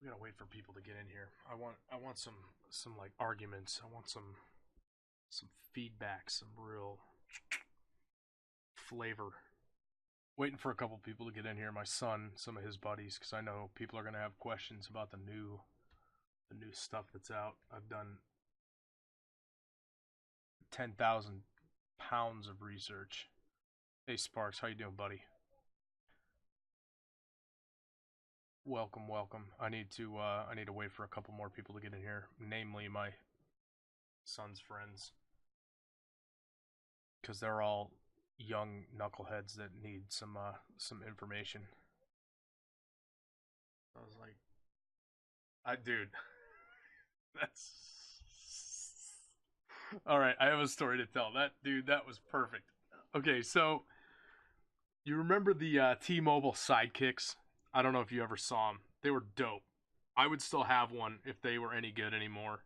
We gotta wait for people to get in here. I want some like arguments. I want some feedback, some real flavor. Waiting for a couple people to get in here. My son, some of his buddies, because I know people are gonna have questions about the new stuff that's out. I've done 10,000 pounds of research. Hey Sparks, how you doing, buddy? Welcome, welcome. I need to wait for a couple more people to get in here, namely my son's friends, because they're all young knuckleheads that need some information. I was like, dude, that's all right. I have a story to tell. That was perfect. Okay, so you remember the T-Mobile sidekicks? I don't know if you ever saw them. They were dope. I would still have one if they were any good anymore.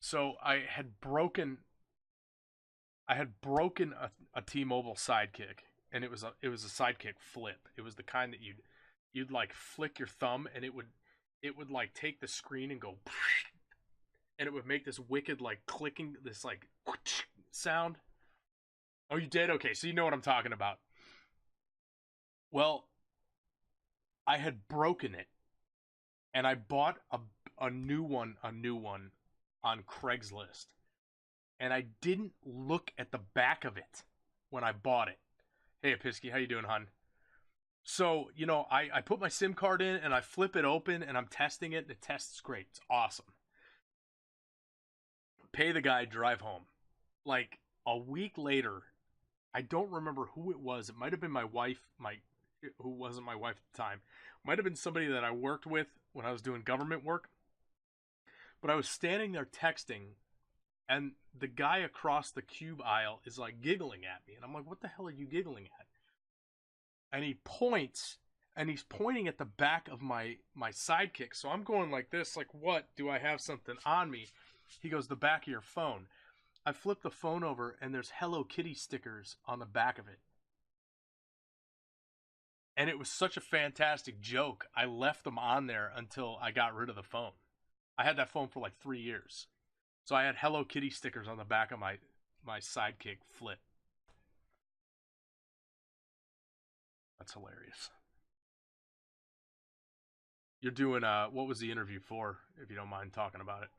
So I had broken a T-Mobile sidekick, and it was a sidekick flip. It was the kind that you'd like flick your thumb, and it would like take the screen and go, and it would make this wicked like clicking, this like sound. Oh, you did? Okay, so you know what I'm talking about. Well, I had broken it, and I bought a new one on Craigslist, and I didn't look at the back of it when I bought it. Hey, Episky, how you doing, hon? So, I put my SIM card in and I flip it open and I'm testing it. The test's great. It's awesome. Pay the guy, drive home. Like a week later, I don't remember who it was. It might have been my wife, who wasn't my wife at the time. Might have been somebody that I worked with when I was doing government work. But I was standing there texting, and the guy across the cube aisle is like giggling at me. And I'm like, what the hell are you giggling at? And he points, and he's pointing at the back of my sidekick. So I'm going like this, like, what? Do I have something on me? He goes, the back of your phone. I flip the phone over, and there's Hello Kitty stickers on the back of it. And it was such a fantastic joke. I left them on there until I got rid of the phone. I had that phone for like 3 years. So I had Hello Kitty stickers on the back of my sidekick flip. That's hilarious. You're doing what was the interview for, if you don't mind talking about it?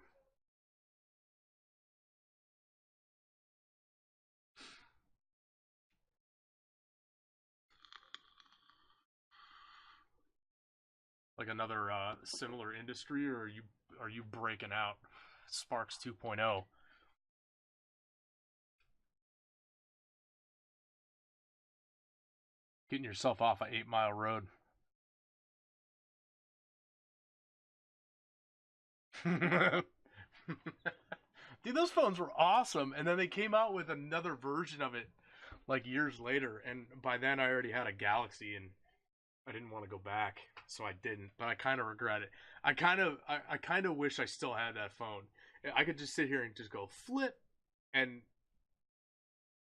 Like another similar industry, or are you breaking out? Sparks 2.0. Getting yourself off a 8 Mile road. Dude, those phones were awesome, and then they came out with another version of it like years later, and by then I already had a Galaxy, and I didn't want to go back, so I didn't. But I kind of regret it. I kind of wish I still had that phone. I could just sit here and just go flip, and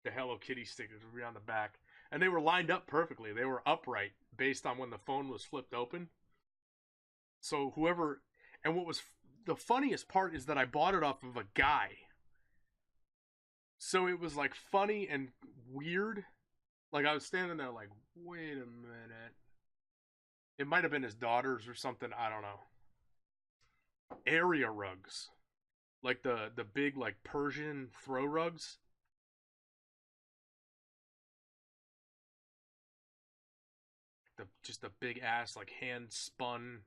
the Hello Kitty stickers would be on the back, and they were lined up perfectly. They were upright based on when the phone was flipped open. So whoever, and what was the funniest part is that I bought it off of a guy. So it was like funny and weird. Like I was standing there like, wait a minute. It might have been his daughters or something. I don't know. Area rugs, like the big like Persian throw rugs. The just the big ass like hand spun,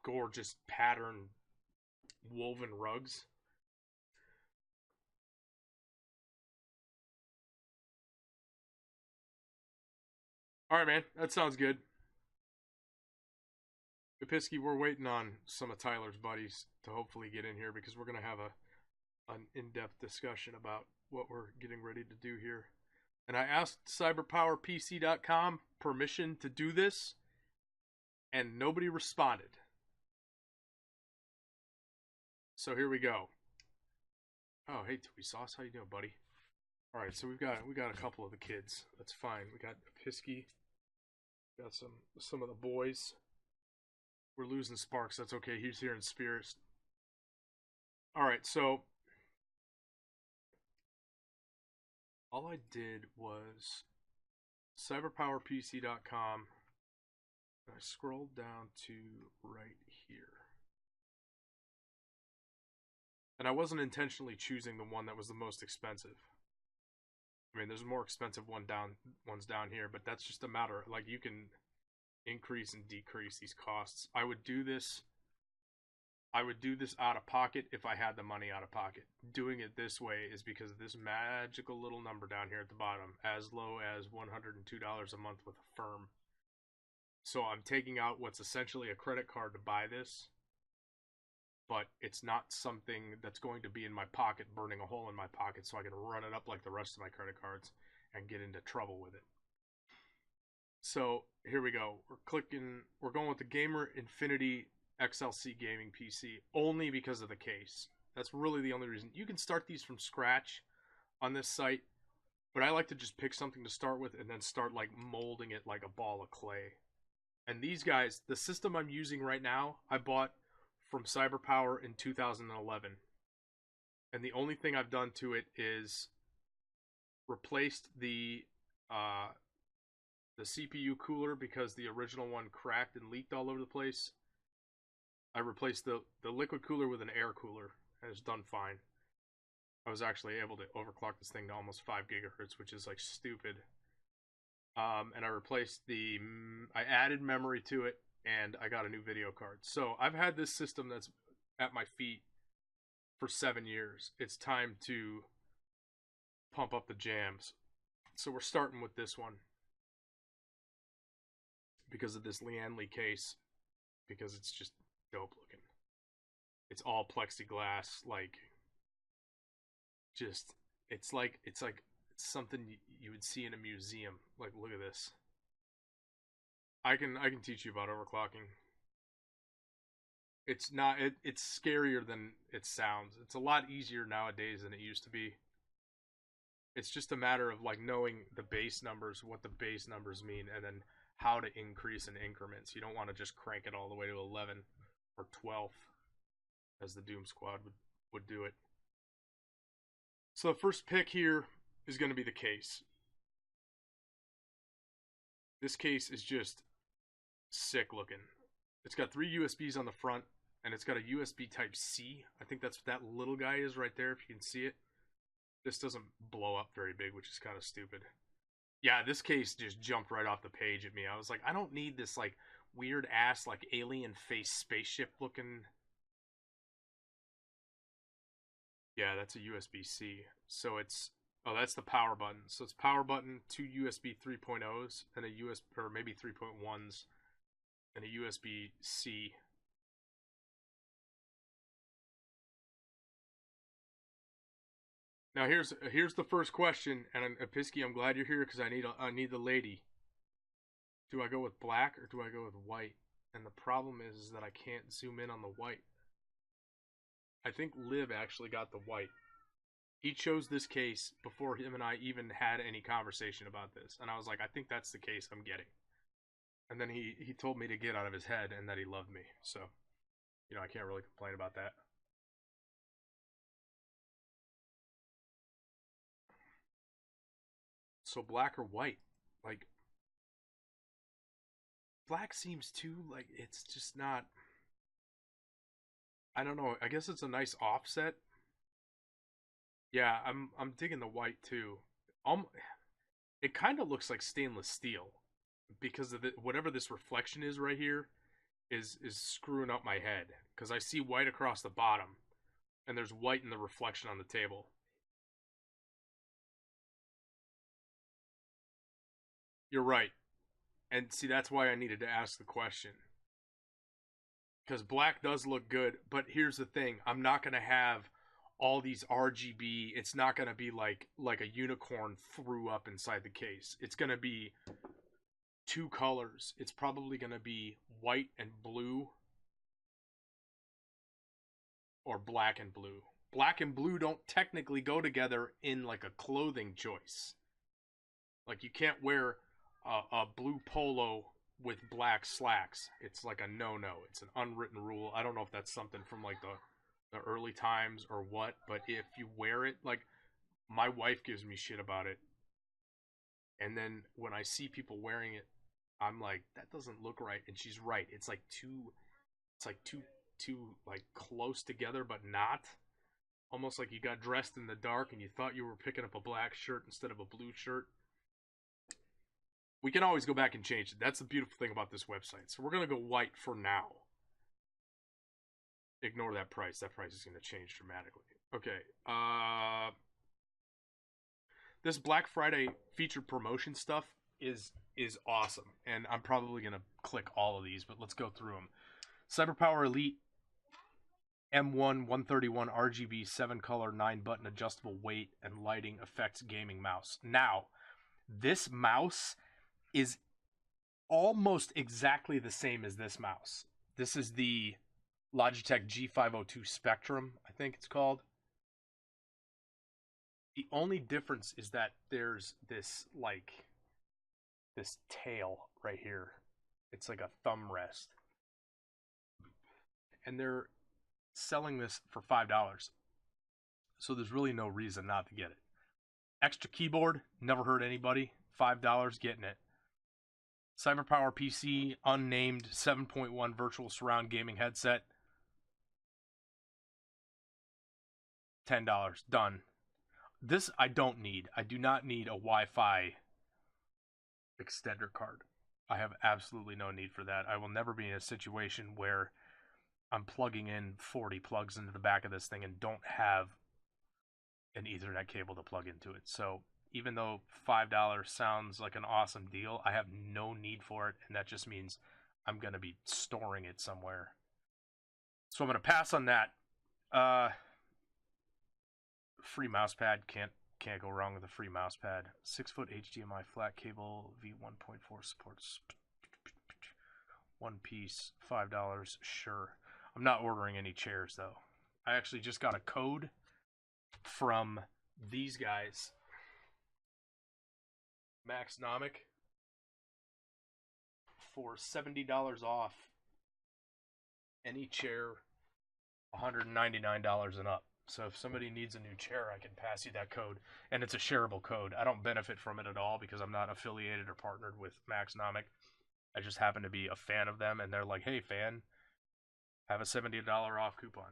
gorgeous pattern woven rugs. All right, man. That sounds good. Kapisky, we're waiting on some of Tyler's buddies to hopefully get in here because we're gonna have an in-depth discussion about what we're getting ready to do here. And I asked cyberpowerpc.com permission to do this, and nobody responded. So here we go. Oh, hey, Toy Sauce, how you doing, buddy? All right, so we got a couple of the kids. That's fine. We got Pisky. Got some of the boys. We're losing Sparks. That's okay. He's here in spirits. All right, so all I did was cyberpowerpc.com. And I scrolled down to right here. And I wasn't intentionally choosing the one that was the most expensive. I mean, there's more expensive ones down here, but that's just a matter. Like, you can increase and decrease these costs. I would do this out of pocket if I had the money out of pocket. Doing it this way is because of this magical little number down here at the bottom, as low as $102 a month with a firm. So I'm taking out what's essentially a credit card to buy this, but it's not something that's going to be in my pocket, burning a hole in my pocket so I can run it up like the rest of my credit cards and get into trouble with it. So here we go. We're going with the Gamer Infinity XLC gaming PC only because of the case. That's really the only reason. You can start these from scratch on this site, but I like to just pick something to start with and then start like molding it like a ball of clay. And these guys, the system I'm using right now, I bought from CyberPower in 2011. And the only thing I've done to it is replaced the CPU cooler because the original one cracked and leaked all over the place. I replaced the liquid cooler with an air cooler, and it's done fine. I was actually able to overclock this thing to almost 5 gigahertz, which is like stupid. And I added memory to it, and I got a new video card. So I've had this system that's at my feet for 7 years. It's time to pump up the jams. So we're starting with this one because of this Lian-Li case, because it's just dope looking. It's all plexiglass, like, just, it's something you would see in a museum. Like, look at this. I can teach you about overclocking. It's not it's scarier than it sounds. It's a lot easier nowadays than it used to be. It's just a matter of like knowing the base numbers, what the base numbers mean, and then how to increase in increments. You don't want to just crank it all the way to 11 or 12 as the Doom Squad would do it. So the first pick here is going to be the case. This case is just sick looking. It's got 3 USBs on the front, and it's got a USB Type C. I think that's what that little guy is right there, if you can see it. This doesn't blow up very big, which is kind of stupid. Yeah, this case just jumped right off the page at me. I was like, I don't need this like weird ass like alien face spaceship looking. Yeah, that's a USB-C. So it's, oh, that's the power button. So it's power button, 2 USB 3.0s, and a USB, or maybe 3.1s, and a USB-C. Now here's the first question, and Pisky, I'm glad you're here because I need the lady. Do I go with black or do I go with white? And the problem is that I can't zoom in on the white. I think Liv actually got the white. He chose this case before him and I even had any conversation about this, and I was like, I think that's the case I'm getting. And then he told me to get out of his head and that he loved me. So, you know, I can't really complain about that. So black or white? Like, black seems too, like, it's just not, I don't know. I guess it's a nice offset. Yeah, I'm digging the white too. It kind of looks like stainless steel because of whatever this reflection is right here is screwing up my head because I see white across the bottom and there's white in the reflection on the table. You're right. And see, that's why I needed to ask the question. Because black does look good, but here's the thing. I'm not going to have all these RGB. It's not going to be like a unicorn threw up inside the case. It's going to be 2 colors. It's probably going to be white and blue or black and blue. Black and blue don't technically go together in like a clothing choice. Like, you can't wear a blue polo with black slacks. It's like a no-no. It's an unwritten rule. I don't know if that's something from like the early times or what, but if you wear it, like my wife gives me shit about it. And then when I see people wearing it, I'm like, that doesn't look right. And she's right. It's like too like close together, but not. Almost like you got dressed in the dark and you thought you were picking up a black shirt instead of a blue shirt. We can always go back and change it. That's the beautiful thing about this website. So we're going to go white for now. Ignore that price. That price is going to change dramatically. Okay. This Black Friday featured promotion stuff is awesome. And I'm probably going to click all of these, but let's go through them. CyberPower Elite M1 131 RGB 7-color 9-button adjustable weight and lighting effects gaming mouse. Now, this mouse is almost exactly the same as this mouse. This is the Logitech G502 Spectrum, I think it's called. The only difference is that there's this tail right here. It's like a thumb rest. And they're selling this for $5. So there's really no reason not to get it. Extra keyboard, never hurt anybody. $5 getting it. CyberPower PC, unnamed 7.1 virtual surround gaming headset. $10. Done. This I don't need. I do not need a Wi-Fi extender card. I have absolutely no need for that. I will never be in a situation where I'm plugging in 40 plugs into the back of this thing and don't have an Ethernet cable to plug into it. So even though $5 sounds like an awesome deal, I have no need for it, and that just means I'm going to be storing it somewhere. So I'm going to pass on that. Free mouse pad, can't go wrong with a free mouse pad. 6-foot HDMI flat cable, V1.4 supports. One piece, $5, sure. I'm not ordering any chairs though. I actually just got a code from these guys, Maxnomic, for $70 off any chair, $199 and up. So if somebody needs a new chair, I can pass you that code, and it's a shareable code. I don't benefit from it at all because I'm not affiliated or partnered with Maxnomic. I just happen to be a fan of them, and they're like, hey, fan, have a $70 off coupon.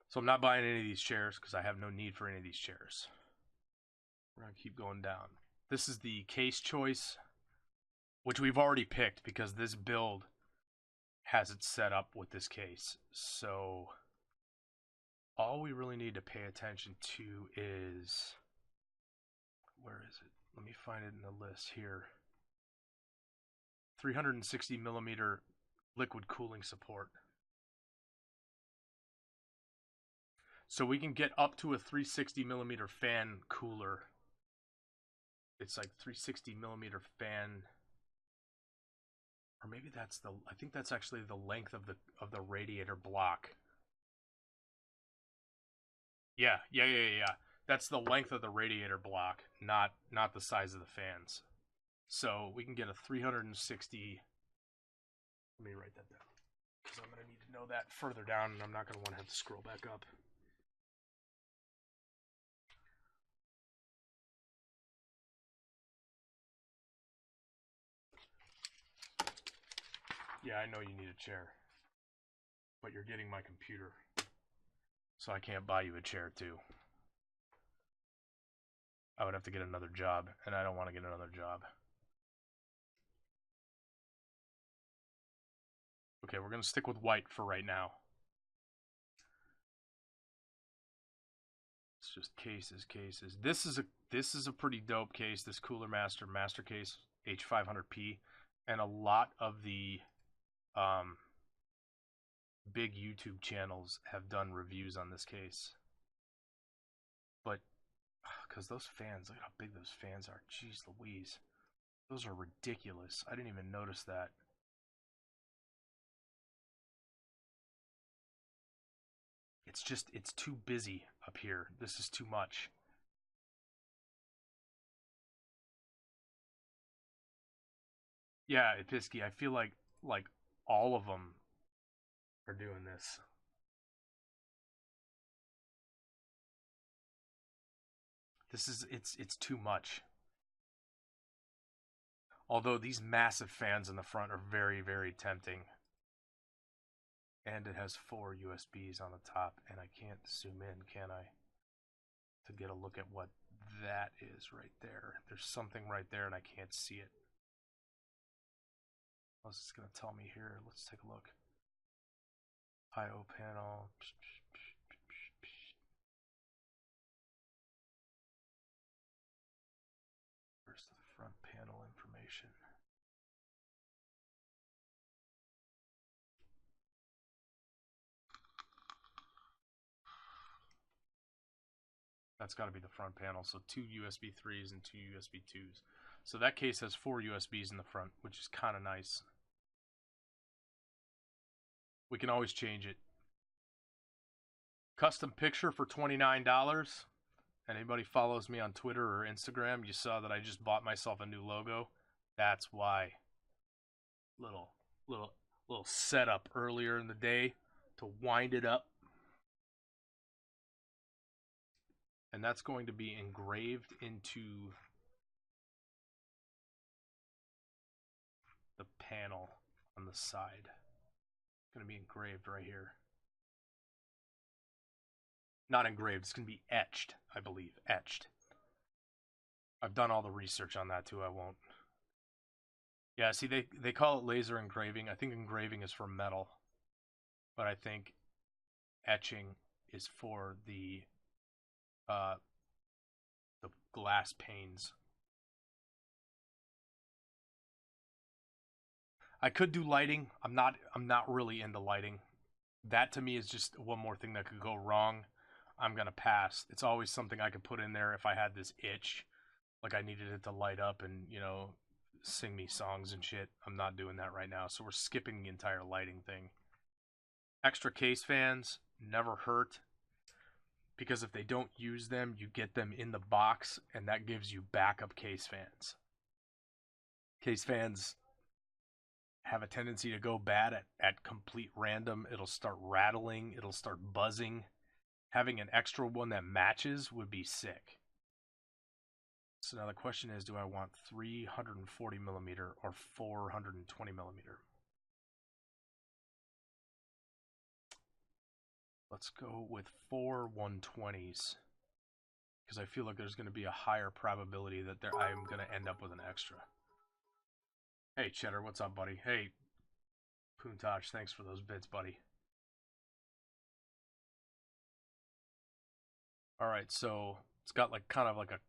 So I'm not buying any of these chairs because I have no need for any of these chairs. We're going to keep going down. This is the case choice, which we've already picked because this build has it set up with this case. So all we really need to pay attention to is, where is it? Let me find it in the list here. 360 millimeter liquid cooling support. So we can get up to a 360 millimeter fan cooler. It's like 360 millimeter fan, or maybe that's the, I think that's actually the length of the radiator block. Yeah. That's the length of the radiator block, not the size of the fans. So we can get a 360. Let me write that down because I'm going to need to know that further down, and I'm not going to want to have to scroll back up. Yeah, I know you need a chair, but you're getting my computer, so I can't buy you a chair too. I would have to get another job, and I don't want to get another job. Okay, we're going to stick with white for right now. It's just cases. This is a pretty dope case, this Cooler Master case, H500P, and a lot of the big YouTube channels have done reviews on this case. But because those fans, look how big those fans are. Jeez Louise. Those are ridiculous. I didn't even notice that. It's too busy up here. This is too much. Yeah, Episky, I feel like all of them are doing this. It's too much. Although these massive fans in the front are very, very tempting. And it has 4 USBs on the top, and I can't zoom in, can I? To get a look at what that is right there. There's something right there, and I can't see it. What's this going to tell me here? Let's take a look. I/O panel. Where's the front panel information? That's got to be the front panel. So 2 USB 3s and 2 USB 2s. So that case has 4 USBs in the front, which is kind of nice. We can always change it. Custom picture for $29. Anybody follows me on Twitter or Instagram, you saw that I just bought myself a new logo. That's why. Little little little setup earlier in the day to wind it up. And that's going to be engraved into the panel on the side. It's going to be engraved right here. Not engraved, it's going to be etched, I believe. Etched. I've done all the research on that too, I won't. Yeah, see, they call it laser engraving. I think engraving is for metal. But I think etching is for the glass panes. I could do lighting. I'm not really into lighting. That to me is just one more thing that could go wrong. I'm gonna pass. It's always something I could put in there if I had this itch, like I needed it to light up and, sing me songs and shit. I'm not doing that right now, so we're skipping the entire lighting thing. Extra case fans never hurt, because if they don't use them, you get them in the box, and that gives you backup case fans. Case fans have a tendency to go bad at complete random. It'll start rattling, it'll start buzzing. Having an extra one that matches would be sick. So now the question is, do I want 340 millimeter or 420 millimeter? Let's go with 4 120s, because I feel like there's going to be a higher probability that I'm going to end up with an extra. Hey, Cheddar, what's up, buddy? Hey, Puntaj, thanks for those bits, buddy. All right, so it's got like kind of like a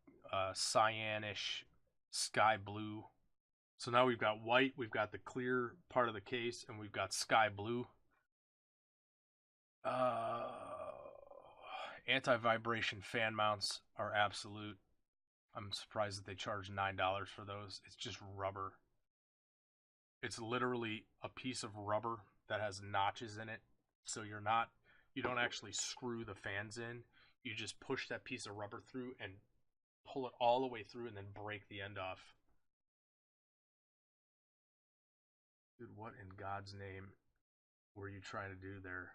cyanish sky blue. So now we've got white, we've got the clear part of the case, and we've got sky blue. Anti-vibration fan mounts are absolute. I'm surprised that they charge $9 for those. It's just rubber. It's literally a piece of rubber that has notches in it. So you don't actually screw the fans in. You just push that piece of rubber through and pull it all the way through and then break the end off. Dude, what in God's name were you trying to do there?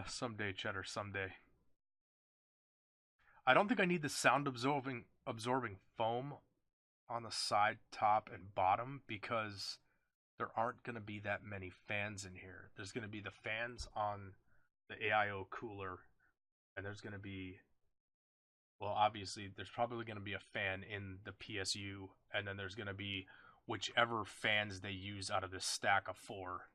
Someday, Cheddar, someday. I don't think I need the sound absorbing foam on the side, top, and bottom, because there aren't going to be that many fans in here. There's going to be the fans on the AIO cooler, and there's going to be, well, obviously, there's probably going to be a fan in the PSU, and then there's going to be whichever fans they use out of this stack of 4.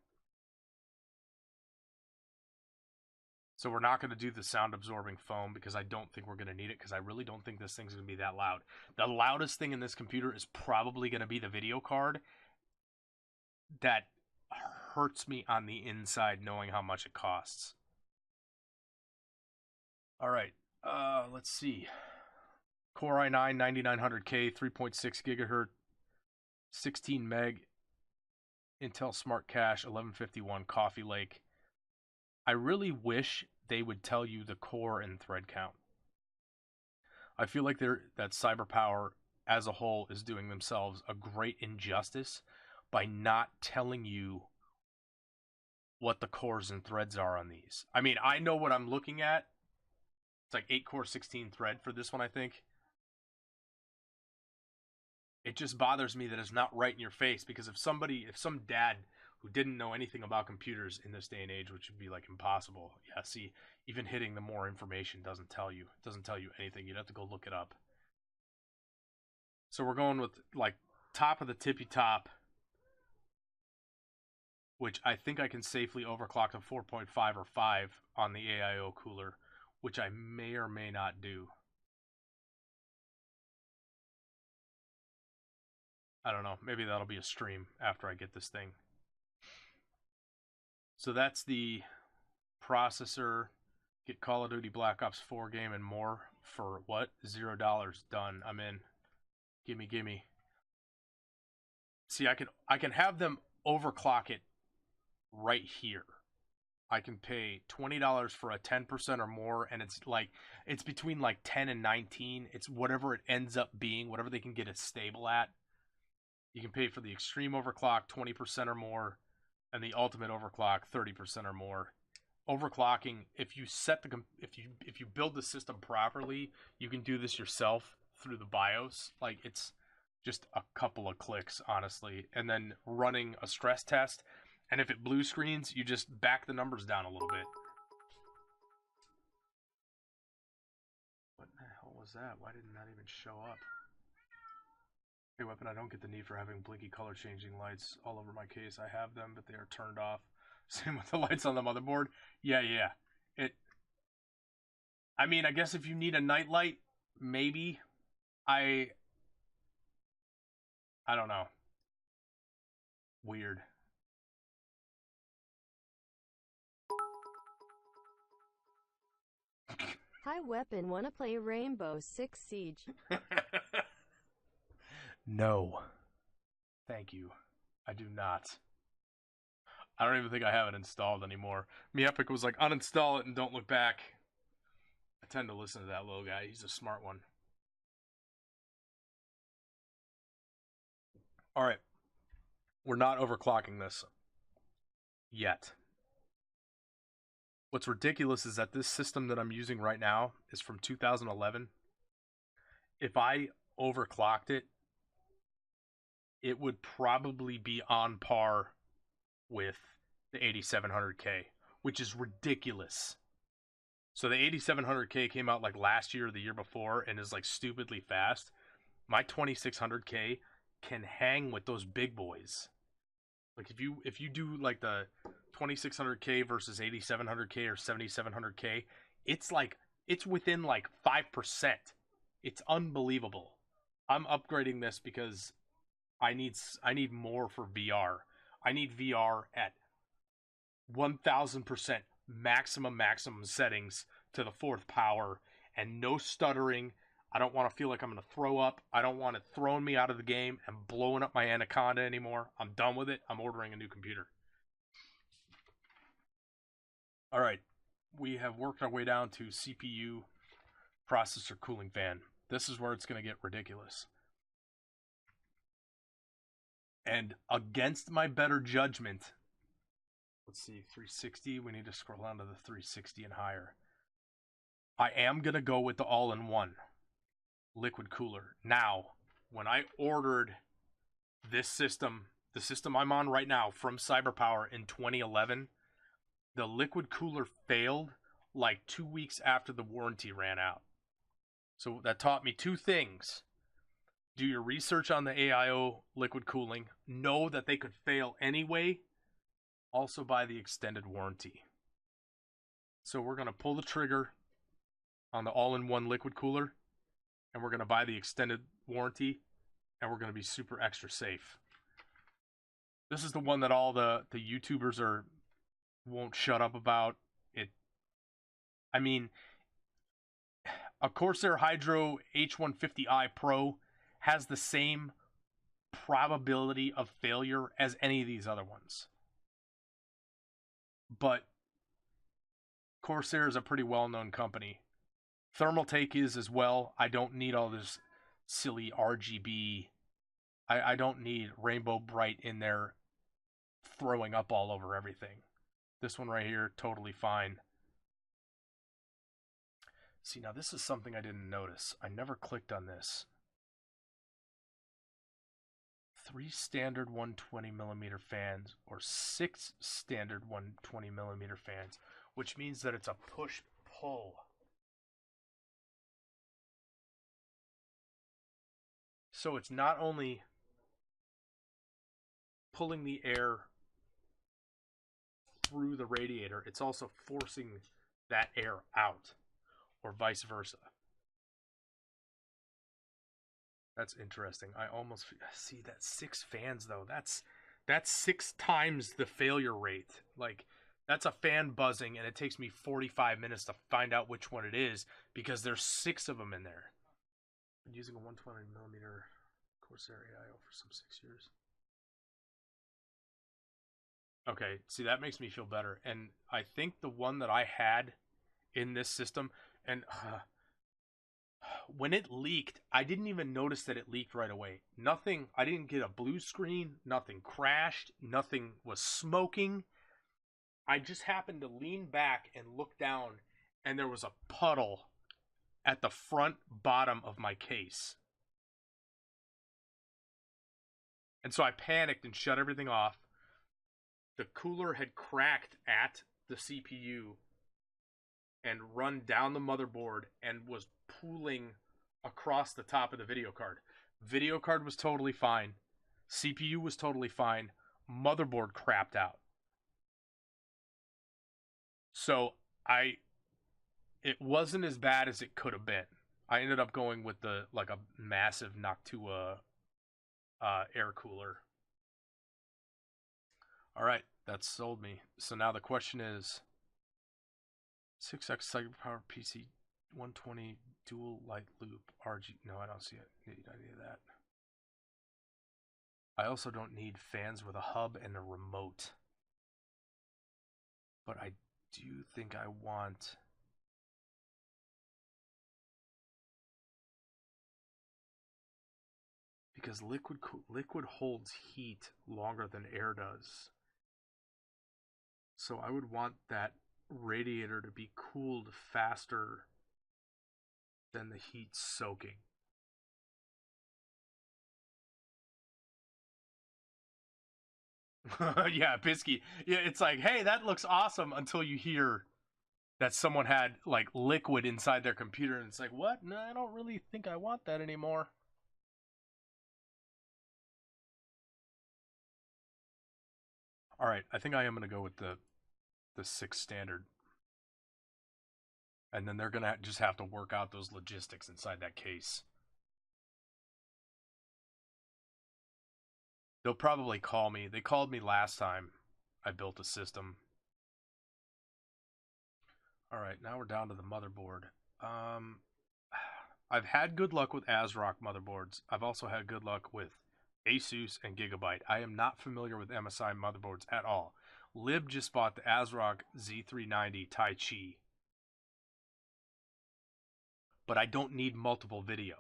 So we're not going to do the sound absorbing foam, because I don't think we're going to need it, because I really don't think this thing's going to be that loud. The loudest thing in this computer is probably going to be the video card. That hurts me on the inside knowing how much it costs. All right, let's see. Core i9 9900K, 3.6 gigahertz, 16 meg, Intel Smart Cache, 1151 Coffee Lake. I really wish they would tell you the core and thread count. I feel like that CyberPower as a whole is doing themselves a great injustice by not telling you what the cores and threads are on these. I mean, I know what I'm looking at. It's like 8 core 16 thread for this one, I think. It just bothers me that it's not right in your face, because if some dad who didn't know anything about computers in this day and age, which would be like impossible. Yeah, see, even hitting the more information doesn't tell you. It doesn't tell you anything. You'd have to go look it up. So we're going with like top of the tippy top, which I think I can safely overclock to 4.5 or 5 on the AIO cooler, which I may or may not do. I don't know. Maybe that'll be a stream after I get this thing. So that's the processor. Get Call of Duty Black Ops 4 game and more for what? $0. Done. I'm in. Gimme, gimme. See, I can have them overclock it right here. I can pay $20 for a 10% or more, and it's between like 10 and 19. It's whatever it ends up being, whatever they can get it stable at. You can pay for the extreme overclock 20% or more, and the ultimate overclock 30% or more. Overclocking, if you build the system properly, you can do this yourself through the BIOS. Like, it's just a couple of clicks, honestly, and then running a stress test. And if it blue screens, you just back the numbers down a little bit. What the hell was that? Why didn't that even show up? Hey, Weapon, I don't get the need for having blinky color changing lights all over my case. I have them, but they are turned off. Same with the lights on the motherboard. Yeah. I mean, I guess if you need a night light, maybe. I don't know. Weird. Hi, Weapon. Wanna play Rainbow Six Siege? No. Thank you. I do not. I don't even think I have it installed anymore. Epic was like, uninstall it and don't look back. I tend to listen to that little guy. He's a smart one. Alright. We're not overclocking this. Yet. What's ridiculous is that this system that I'm using right now is from 2011. If I overclocked it, it would probably be on par with the 8700K, which is ridiculous. So the 8700K came out like last year or the year before and is like stupidly fast. My 2600K can hang with those big boys. Like if you do like the 2600K versus 8700K or 7700K, it's within like 5%. It's unbelievable. I'm upgrading this because I need more for VR. I need VR at 1000% maximum settings to the 4th power and no stuttering. I don't want to feel like I'm going to throw up. I don't want it throwing me out of the game and blowing up my Anaconda anymore. I'm done with it. I'm ordering a new computer. All right. We have worked our way down to CPU, processor, cooling fan. This is where it's going to get ridiculous. And against my better judgment, let's see, 360. We need to scroll down to the 360 and higher. I am going to go with the all-in-one liquid cooler. Now, when I ordered this system, the system I'm on right now from CyberPower in 2011, the liquid cooler failed like 2 weeks after the warranty ran out. So that taught me two things. Do your research on the AIO liquid cooling. Know that they could fail anyway. Also buy the extended warranty. So we're going to pull the trigger on the all-in-one liquid cooler. And we're going to buy the extended warranty. And we're going to be super extra safe. This is the one that all the YouTubers won't shut up about. I mean, a Corsair Hydro H150i Pro has the same probability of failure as any of these other ones. But Corsair is a pretty well-known company. Thermal take is as well. I don't need all this silly RGB. I don't need Rainbow Bright in there throwing up all over everything. This one right here, totally fine. See, now this is something I didn't notice. I never clicked on this. 3 standard 120mm fans or 6 standard 120mm fans, which means that it's a push-pull. So it's not only pulling the air through the radiator, it's also forcing that air out, or vice versa. That's interesting. I almost see that 6 fans though. That's 6 times the failure rate. Like, that's a fan buzzing, and it takes me 45 minutes to find out which one it is because there's 6 of them in there. Been using a 120mm Corsair AIO for some 6 years. Okay, see, that makes me feel better. And I think the one that I had in this system, and when it leaked, I didn't even notice that it leaked right away. Nothing, I didn't get a blue screen, nothing crashed, nothing was smoking. I just happened to lean back and look down, and there was a puddle at the front bottom of my case. And so I panicked and shut everything off. The cooler had cracked at the CPU and run down the motherboard and was pooling across the top of the video card. Video card was totally fine. CPU was totally fine. Motherboard crapped out. So it wasn't as bad as it could have been. I ended up going with a massive Noctua air cooler. All right, that sold me. So now the question is, 6x cycle power PC 120 dual light loop RG. No, I don't see it. Need any of that. I also don't need fans with a hub and a remote. But I do think I want... Because liquid holds heat longer than air does. So I would want that radiator to be cooled faster than the heat soaking. Yeah, Pisky. Yeah, it's like, hey, that looks awesome until you hear that someone had like liquid inside their computer, and it's like, what? No, I don't really think I want that anymore. All right, I think I am going to go with the 6 standard. And then they're going to just have to work out those logistics inside that case. They'll probably call me. They called me last time I built a system. All right, now we're down to the motherboard. I've had good luck with ASRock motherboards. I've also had good luck with Asus and Gigabyte. I am not familiar with MSI motherboards at all. Lib just bought the ASRock Z390 Tai Chi. But I don't need multiple video.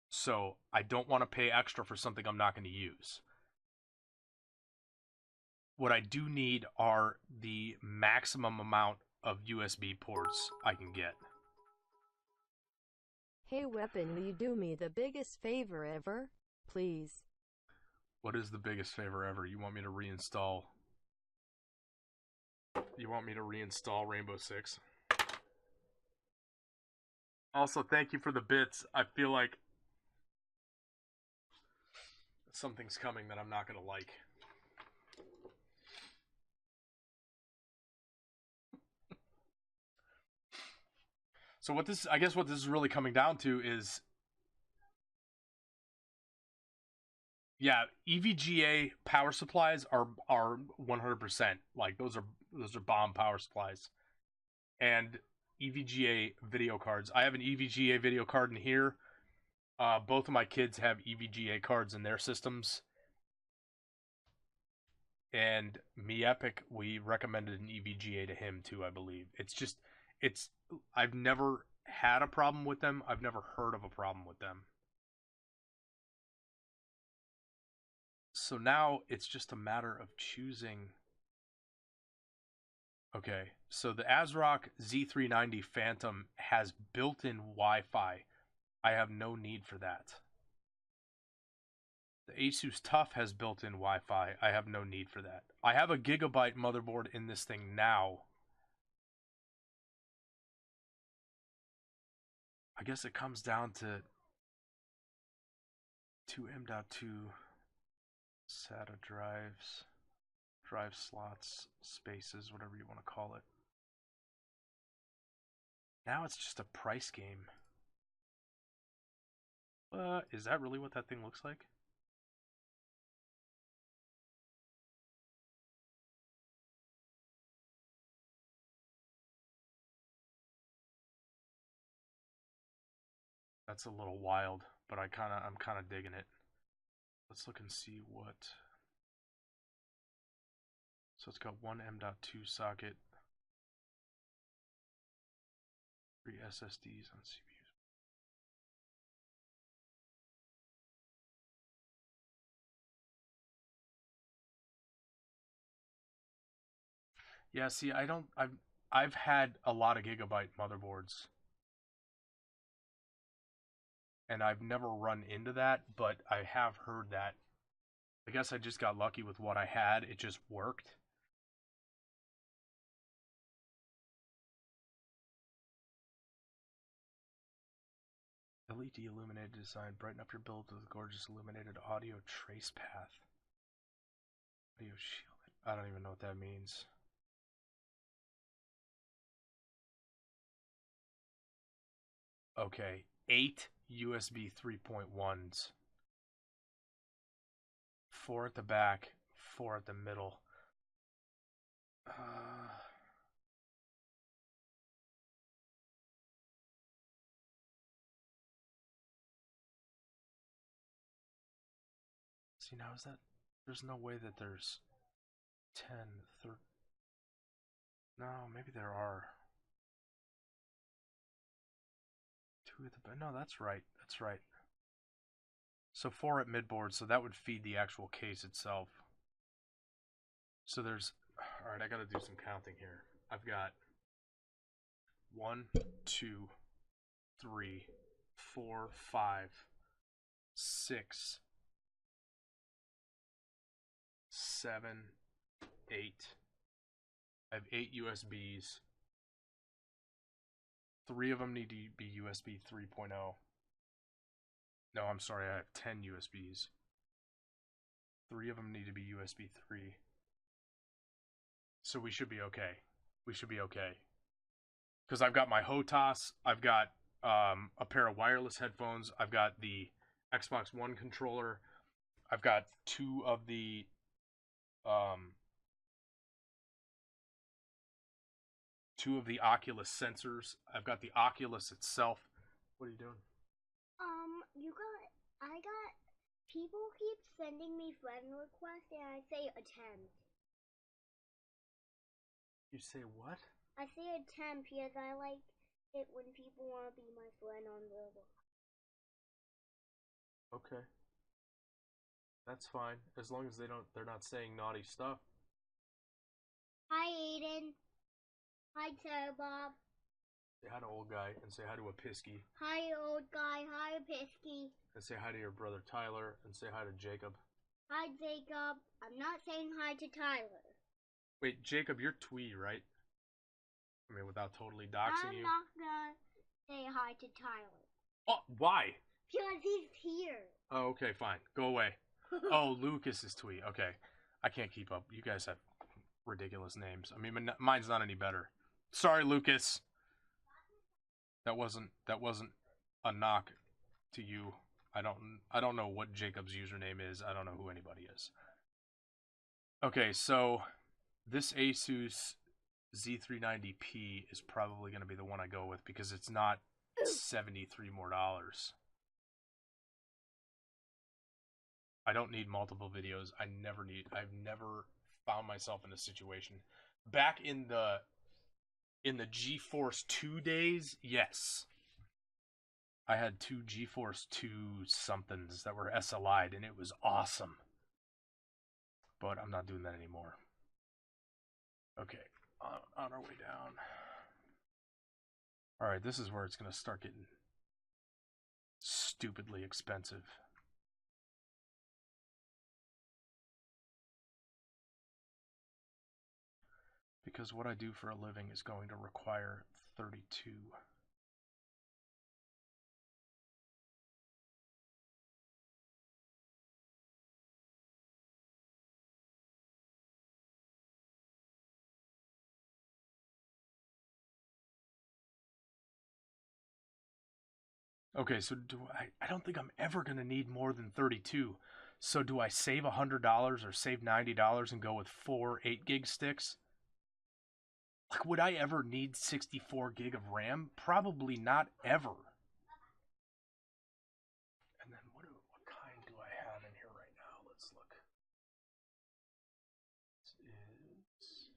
So I don't want to pay extra for something I'm not going to use. What I do need are the maximum amount of USB ports I can get. Hey Weapon, will you do me the biggest favor ever? Please. What is the biggest favor ever? You want me to reinstall? You want me to reinstall Rainbow Six? Also, thank you for the bits. I feel like something's coming that I'm not going to like. So what this, I guess what this is really coming down to is, yeah, EVGA power supplies are 100%. Like those are bomb power supplies. And EVGA video cards. I have an EVGA video card in here. Both of my kids have EVGA cards in their systems. And Me Epic, we recommended an EVGA to him too, I believe. I've never had a problem with them. I've never heard of a problem with them. So now it's just a matter of choosing. Okay, so the ASRock Z390 Phantom has built-in Wi-Fi. I have no need for that. The Asus TUF has built-in Wi-Fi. I have no need for that. I have a gigabyte motherboard in this thing now. I guess it comes down to 2 M.2 SATA drives, drive slots, spaces, whatever you want to call it. Now it's just a price game. Is that really what that thing looks like? That's a little wild, but I'm kind of digging it. Let's look and see what. So it's got one M.2 socket, 3 SSDs on CPUs. Yeah, see, I've had a lot of gigabyte motherboards, and I've never run into that, but I have heard that. I guess I just got lucky with what I had. It just worked. LED illuminated design. Brighten up your build with a gorgeous illuminated audio trace path. Audio shielded. I don't even know what that means. Okay, 8 USB 3.1s. 4 at the back, 4 at the middle. See, now is that... There's no way that there's 10, 30... No, maybe there are. 2 at the back. No, that's right. That's right. So 4 at midboard, so that would feed the actual case itself. So there's... Alright, I gotta do some counting here. I've got 1, 2, 3, 4, 5, 6, 7, 8. I have 8 USBs. 3 of them need to be USB 3.0. No, I'm sorry, I have 10 USBs. 3 of them need to be USB 3. So we should be okay. We should be okay. Because I've got my HOTAS, I've got a pair of wireless headphones, I've got the Xbox One controller, I've got 2 of the Oculus sensors. I've got the Oculus itself. What are you doing? I got, people keep sending me friend requests and I say attempt. You say what? I say attempt because I like it when people want to be my friend on Roblox. Okay. That's fine. As long as they're not saying naughty stuff. Hi Aiden. Hi Sarah Bob. Say hi to old guy and say hi to a Pisky. Hi old guy. Hi Pisky. And say hi to your brother Tyler and say hi to Jacob. Hi Jacob. I'm not saying hi to Tyler. Wait, Jacob, you're Twee, right? I mean, without totally doxing you. I'm not gonna say hi to Tyler. Oh, why? Because he's here. Oh, okay, fine. Go away. Oh, Lucas is Twee. Okay. I can't keep up. You guys have ridiculous names. I mean, mine's not any better. Sorry, Lucas. That wasn't a knock to you. I don't know what Jacob's username is. I don't know who anybody is. Okay, so this Asus Z390P is probably going to be the one I go with because it's not $73 more. I don't need multiple videos. I've never found myself in a situation. Back in the GeForce 2 days, yes. I had two GeForce 2 somethings that were SLI'd, and it was awesome. But I'm not doing that anymore. Okay, on our way down. Alright, this is where it's going to start getting stupidly expensive. Because what I do for a living is going to require 32. Okay, so I don't think I'm ever going to need more than 32. So do I save $100 or save $90 and go with 4 8 gig sticks? Like, would I ever need 64 gig of RAM? Probably not ever. And then what kind do I have in here right now? Let's look. This is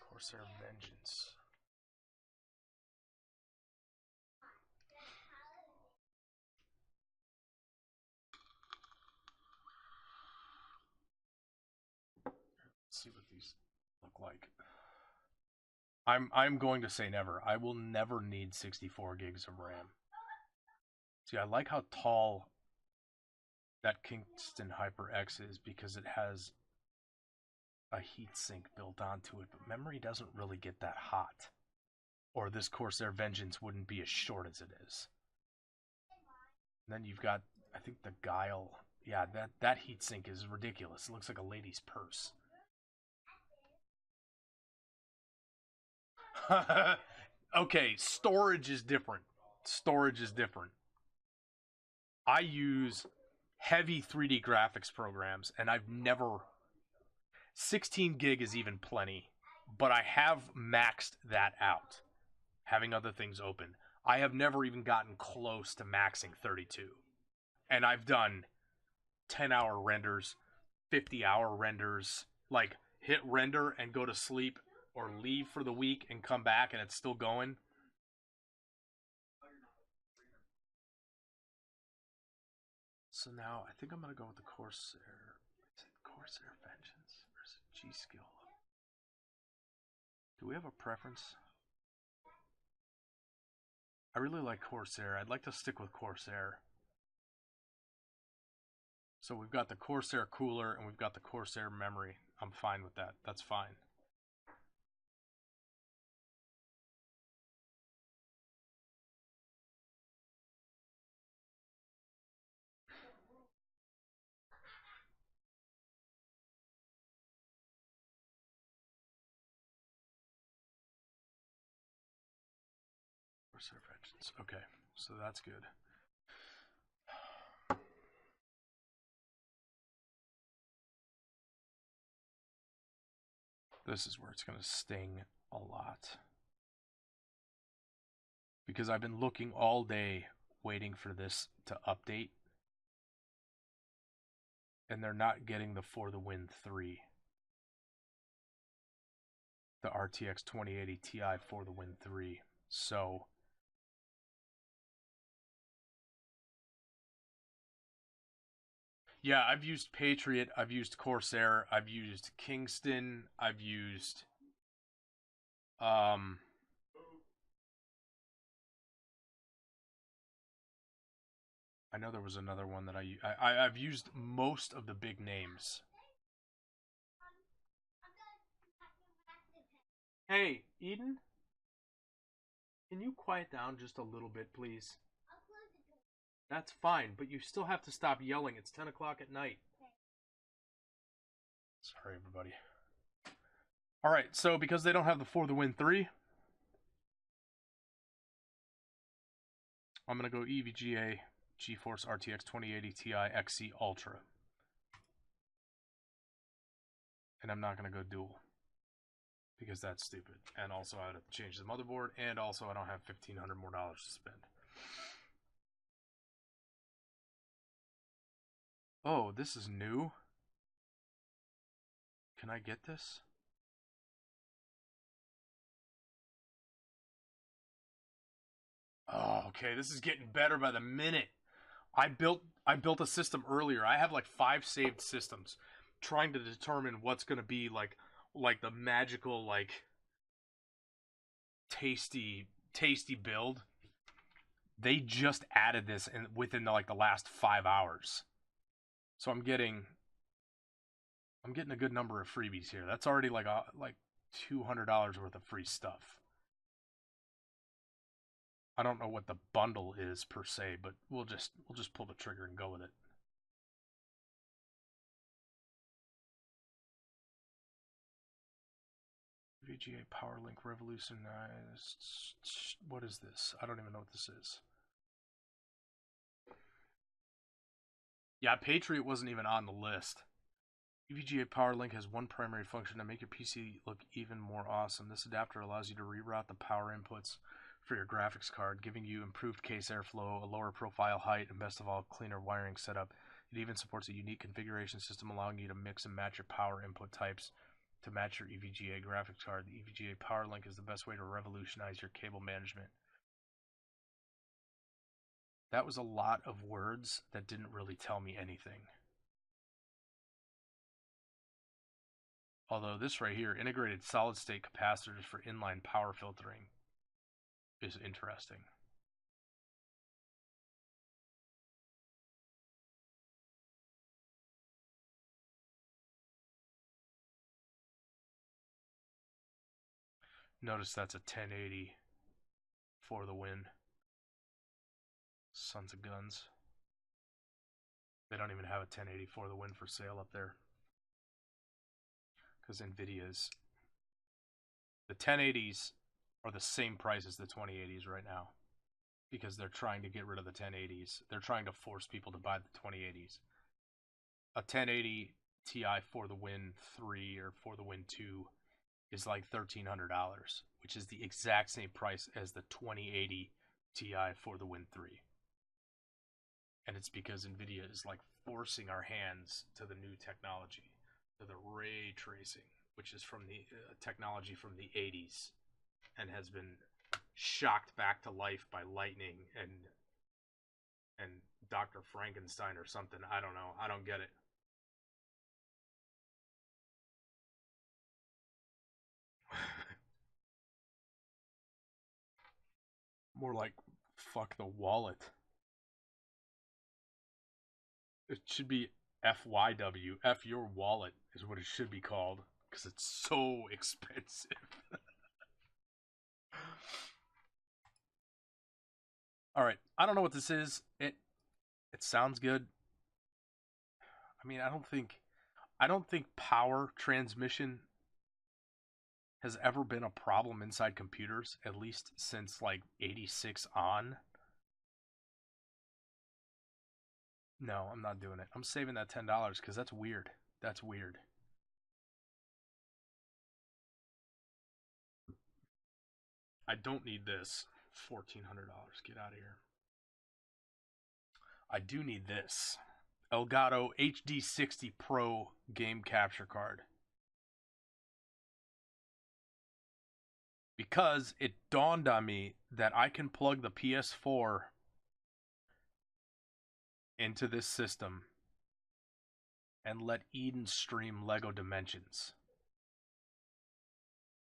Corsair Vengeance. Let's see what these look like. I'm going to say never. I will never need 64 gigs of RAM. See, I like how tall that Kingston HyperX is because it has a heatsink built onto it, but memory doesn't really get that hot. Or this Corsair Vengeance wouldn't be as short as it is. And then you've got, I think, the Guile. Yeah, that heatsink is ridiculous. It looks like a lady's purse. Okay, storage is different. Storage is different. I use heavy 3D graphics programs, and I've never... 16 gig is even plenty, but I have maxed that out, having other things open. I have never even gotten close to maxing 32. And I've done 10-hour renders, 50-hour renders, like hit render and go to sleep, or leave for the week and come back and it's still going. So now I think I'm going to go with the Corsair. Is it Corsair Vengeance or is it G-Skill? Do we have a preference? I really like Corsair. I'd like to stick with Corsair. So we've got the Corsair cooler and we've got the Corsair memory. I'm fine with that. That's fine. Corsair Vengeance. Okay, so that's good. This is where it's going to sting a lot. Because I've been looking all day waiting for this to update. And they're not getting the For the Win 3. The RTX 2080 Ti For the Win 3. So... yeah, I've used Patriot, I've used Corsair, I've used Kingston, I've used I know there was another one that I've used most of the big names. Hey, Eden? Can you quiet down just a little bit, please? That's fine, but you still have to stop yelling. It's 10 o'clock at night. Sorry, everybody. Alright, so because they don't have the For the Win 3, I'm going to go EVGA GeForce RTX 2080 Ti XC Ultra. And I'm not going to go dual. Because that's stupid. And also I would have to change the motherboard. And also I don't have $1,500 more to spend. Oh, this is new? Can I get this? Oh, Okay, this is getting better by the minute. I built a system earlier. I have like 5 saved systems, trying to determine what's gonna be like the magical like tasty build. They just added this within the last 5 hours, so I'm getting a good number of freebies here. That's already like $200 worth of free stuff. I don't know what the bundle is per se, but we'll just pull the trigger and go with it. VGA PowerLink revolutionized. What is this? I don't even know what this is. Yeah, Patriot wasn't even on the list. VGA PowerLink has one primary function: to make your PC look even more awesome. This adapter allows you to reroute the power inputs for your graphics card, giving you improved case airflow, a lower profile height, and best of all, cleaner wiring setup. It even supports a unique configuration system allowing you to mix and match your power input types to match your EVGA graphics card. The EVGA PowerLink is the best way to revolutionize your cable management. That was a lot of words that didn't really tell me anything. Although this right here, integrated solid-state capacitors for inline power filtering, is interesting. Notice that's a 1080 for the win. Sons of guns. They don't even have a 1080 for the win for sale up there. Because NVIDIA's... The 1080s are the same price as the 2080s right now. Because they're trying to get rid of the 1080s. They're trying to force people to buy the 2080s. A 1080 Ti for the Win 3 or for the Win 2 is like $1,300, which is the exact same price as the 2080 Ti for the Win 3. And it's because NVIDIA is like forcing our hands to the new technology, to the ray tracing, which is from the technology from the 80s and has been shocked back to life by lightning and Dr. Frankenstein or something. I don't know. I don't get it. More like fuck the wallet. It should be FYW. F your wallet is what it should be called because it's so expensive. All right, I don't know what this is. It sounds good. I mean, I don't think power transmission has ever been a problem inside computers, at least since like 86 on. No, I'm not doing it. I'm saving that $10 because that's weird. That's weird. I don't need this. $1,400. Get out of here. I do need this. Elgato HD60 Pro game capture card. Because it dawned on me that I can plug the PS4 into this system and let Eden stream Lego Dimensions.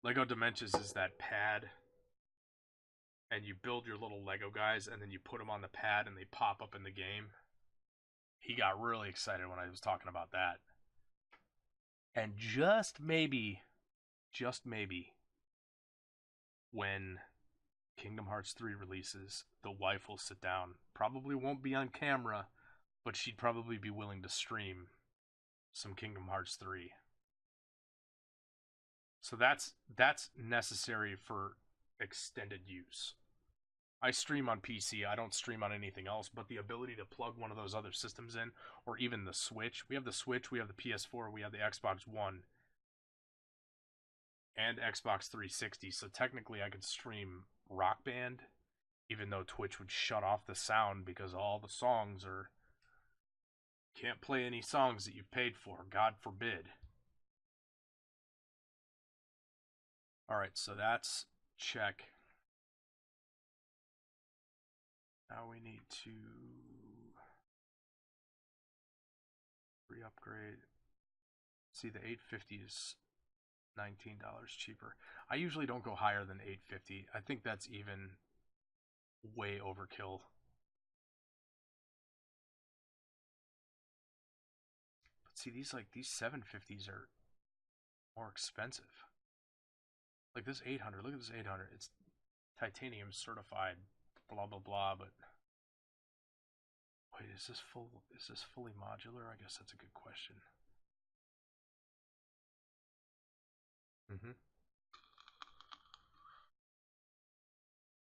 Lego Dimensions is that pad, and you build your little Lego guys, and then you put them on the pad, and they pop up in the game. He got really excited when I was talking about that. And just maybe, when Kingdom Hearts 3 releases, the wife will sit down. Probably won't be on camera, but she'd probably be willing to stream some Kingdom Hearts 3. So that's necessary for extended use. I stream on PC. I don't stream on anything else, but the ability to plug one of those other systems in, or even the Switch. We have the Switch, we have the PS4, we have the Xbox One, and Xbox 360. So technically I could stream Rock Band, even though Twitch would shut off the sound because all the songs are... Can't play any songs that you've paid for, God forbid. Alright, so that's check. Now we need to re-upgrade. See, the 850 is $19 cheaper. I usually don't go higher than 850. I think that's even way overkill. But see, these 750s are more expensive. Like this 800, look at this 800. It's titanium certified, blah blah blah, but wait, is this fully modular? I guess that's a good question.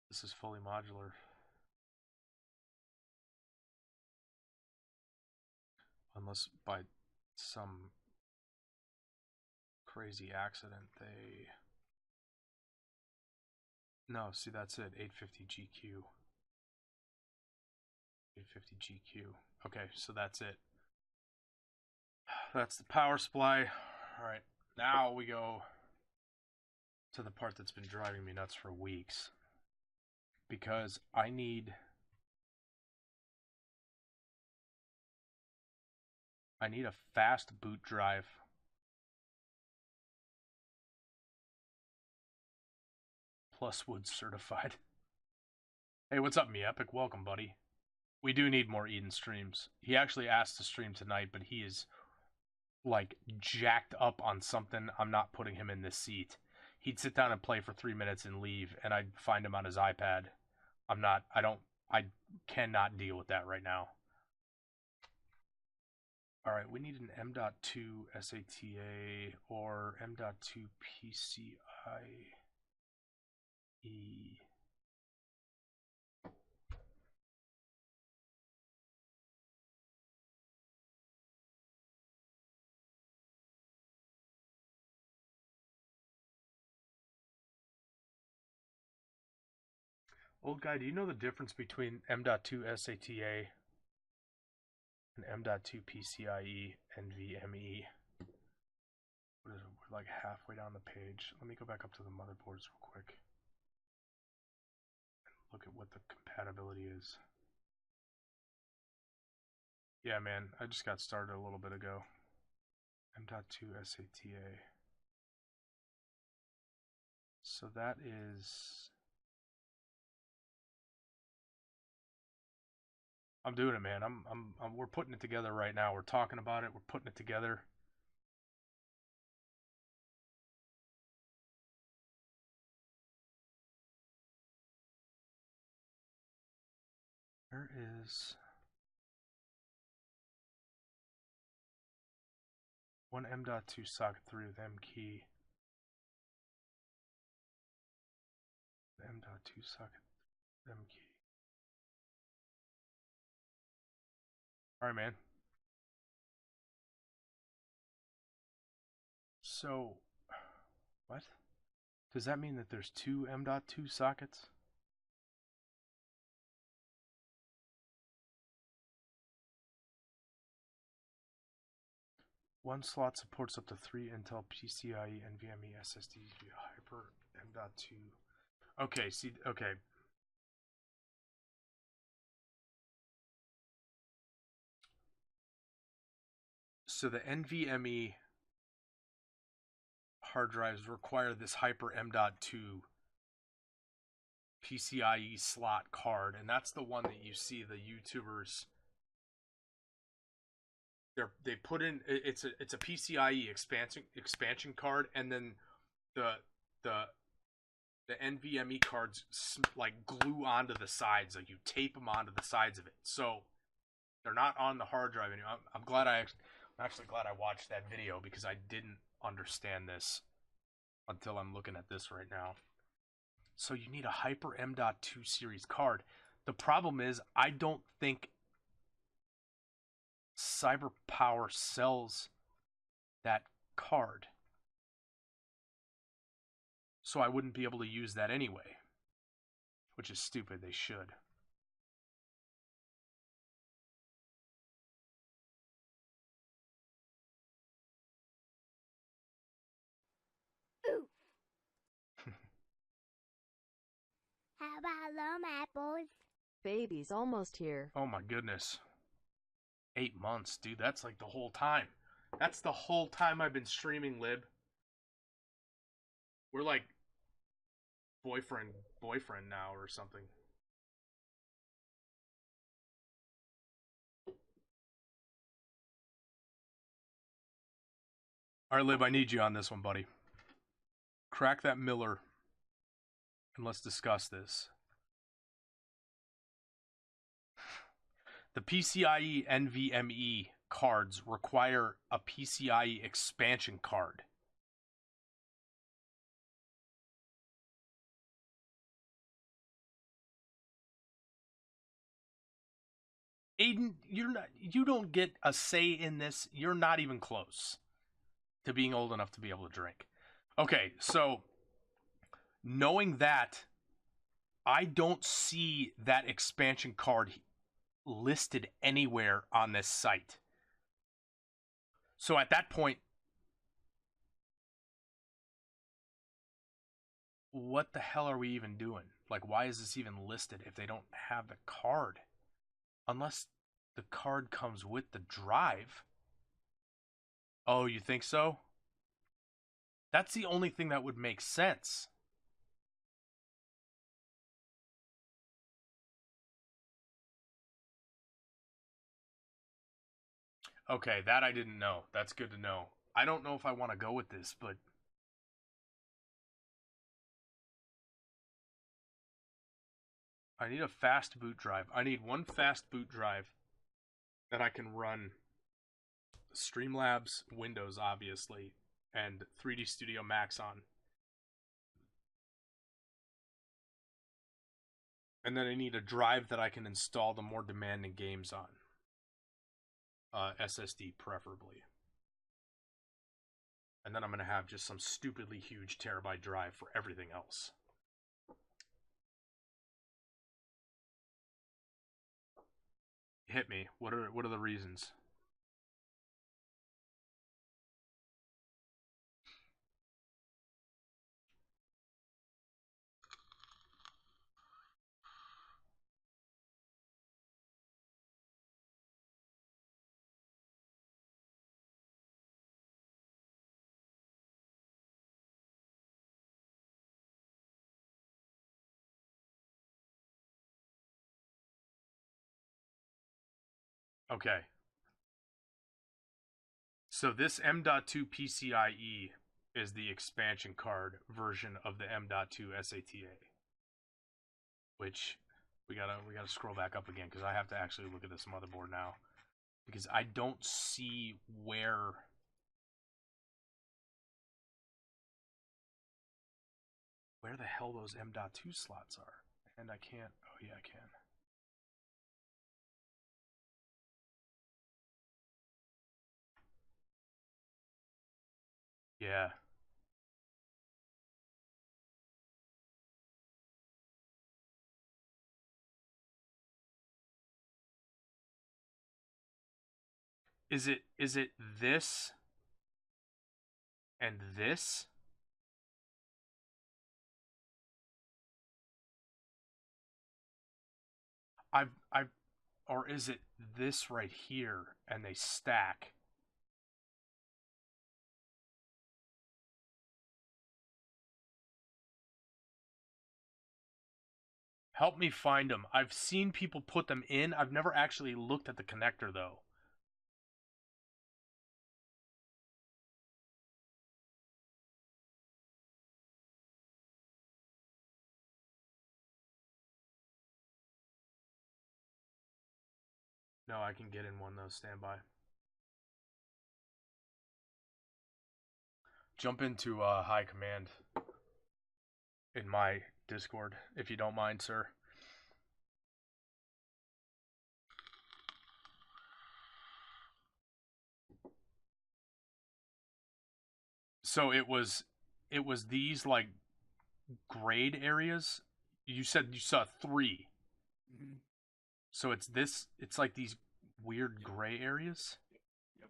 This is fully modular. Unless by some crazy accident they... No, see, that's it. 850 GQ. 850 GQ. Okay, so that's it. That's the power supply. Alright, now we go to the part that's been driving me nuts for weeks. Because I need a fast boot drive. Plus wood certified. Hey, what's up, me Epic? Welcome, buddy. We do need more Eden streams. He actually asked to stream tonight, but he is like jacked up on something. I'm not putting him in this seat. He'd sit down and play for 3 minutes and leave, and I'd find him on his iPad. I cannot deal with that right now. Alright, we need an M.2 SATA or M.2 PCIe. Old guy, do you know the difference between M.2 SATA and M.2 PCIe NVMe? What is it? We're like halfway down the page. Let me go back up to the motherboards real quick and look at what the compatibility is. Yeah, man, I just got started a little bit ago. M.2 SATA. So that is... I'm doing it, man. We're putting it together right now. We're talking about it. We're putting it together. Where is one M.2 socket 3 with M key? M.2 socket M key. Alright, man. So, what? Does that mean that there's two M.2 sockets? One slot supports up to 3 Intel PCIe NVMe SSDs via Hyper M.2. Okay, see, okay. So the NVMe hard drives require this Hyper M.2 PCIe slot card, and that's the one that you see the YouTubers. They put in it's a PCIe expansion card, and then the NVMe cards like glue onto the sides, like you tape them onto the sides of it, so they're not on the hard drive anymore. I'm actually glad I watched that video because I didn't understand this until I'm looking at this right now. So you need a Hyper M.2 series card. The problem is I don't think CyberPower sells that card. So I wouldn't be able to use that anyway. Which is stupid, they should. Ooh. How about them apples? Baby's almost here. Oh my goodness. 8 months, dude. That's like the whole time. That's the whole time I've been streaming, Lib. We're like boyfriend now or something. All right, Lib, I need you on this one, buddy. Crack that Miller and let's discuss this. The PCIe NVMe cards require a PCIe expansion card. Aiden, you don't get a say in this. You're not even close to being old enough to be able to drink. Okay, so knowing that, I don't see that expansion card listed anywhere on this site. So at that point, what the hell are we even doing? Like, why is this even listed if they don't have the card? Unless the card comes with the drive. Oh, you think so? That's the only thing that would make sense. Okay, that I didn't know. That's good to know. I don't know if I want to go with this, but I need a fast boot drive. I need one fast boot drive that I can run Streamlabs, Windows, obviously, and 3D Studio Max on. And then I need a drive that I can install the more demanding games on. SSD preferably. And then I'm going to have just some stupidly huge terabyte drive for everything else. Hit me. What are the reasons? Okay. So this M.2 PCIe is the expansion card version of the M.2 SATA. Which we gotta scroll back up again because I have to actually look at this motherboard now. Because I don't see where the hell those M.2 slots are. And I can't. Oh yeah, I can. Yeah. Is it this and this? I've or is it this right here and they stack? Help me find them. I've seen people put them in. I've never actually looked at the connector though. No, I can get in one though. Stand by. Jump into high command in my Discord if you don't mind, sir. So it was these like grade areas. You said you saw 3. Mm-hmm. So it's this. It's like these weird gray areas. Yep.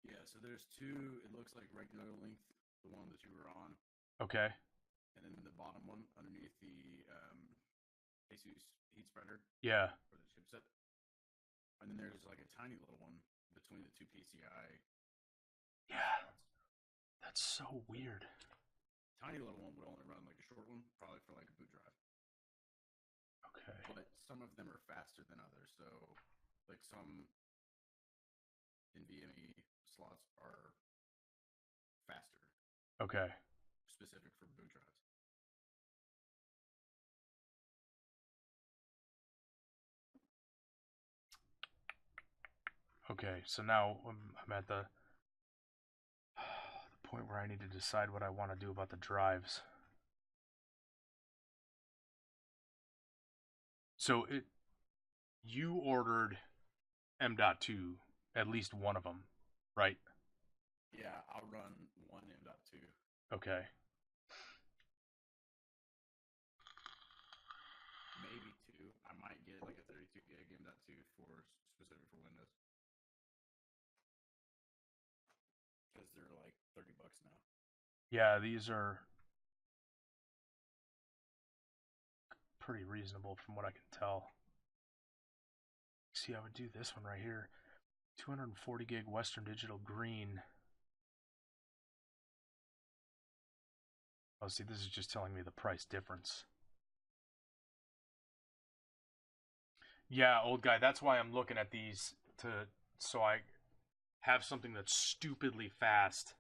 Yeah. So there's 2. It looks like regular length, the one that you were on. Okay. And then the bottom one underneath the ASUS heat spreader Yeah. for the chipset. And then there's like a tiny little one between the two PCI Yeah. slots. That's so weird. Tiny little one would only run like a short one, probably for like a boot drive. Okay. But some of them are faster than others. So, like some NVMe slots are faster, Okay. specific for boot drives. Okay. So now I'm at the point where I need to decide what I want to do about the drives. So you ordered M.2, at least one of them, right? Yeah, I'll run one M.2. Okay. Maybe two. I might get like a 32 gig M.2 for specific for Windows. Because they're like $30 now. Yeah, these are pretty reasonable from what I can tell. See, I would do this one right here. 240 gig Western Digital Green. Oh, see, this is just telling me the price difference. Yeah, old guy, that's why I'm looking at these so I have something that's stupidly fast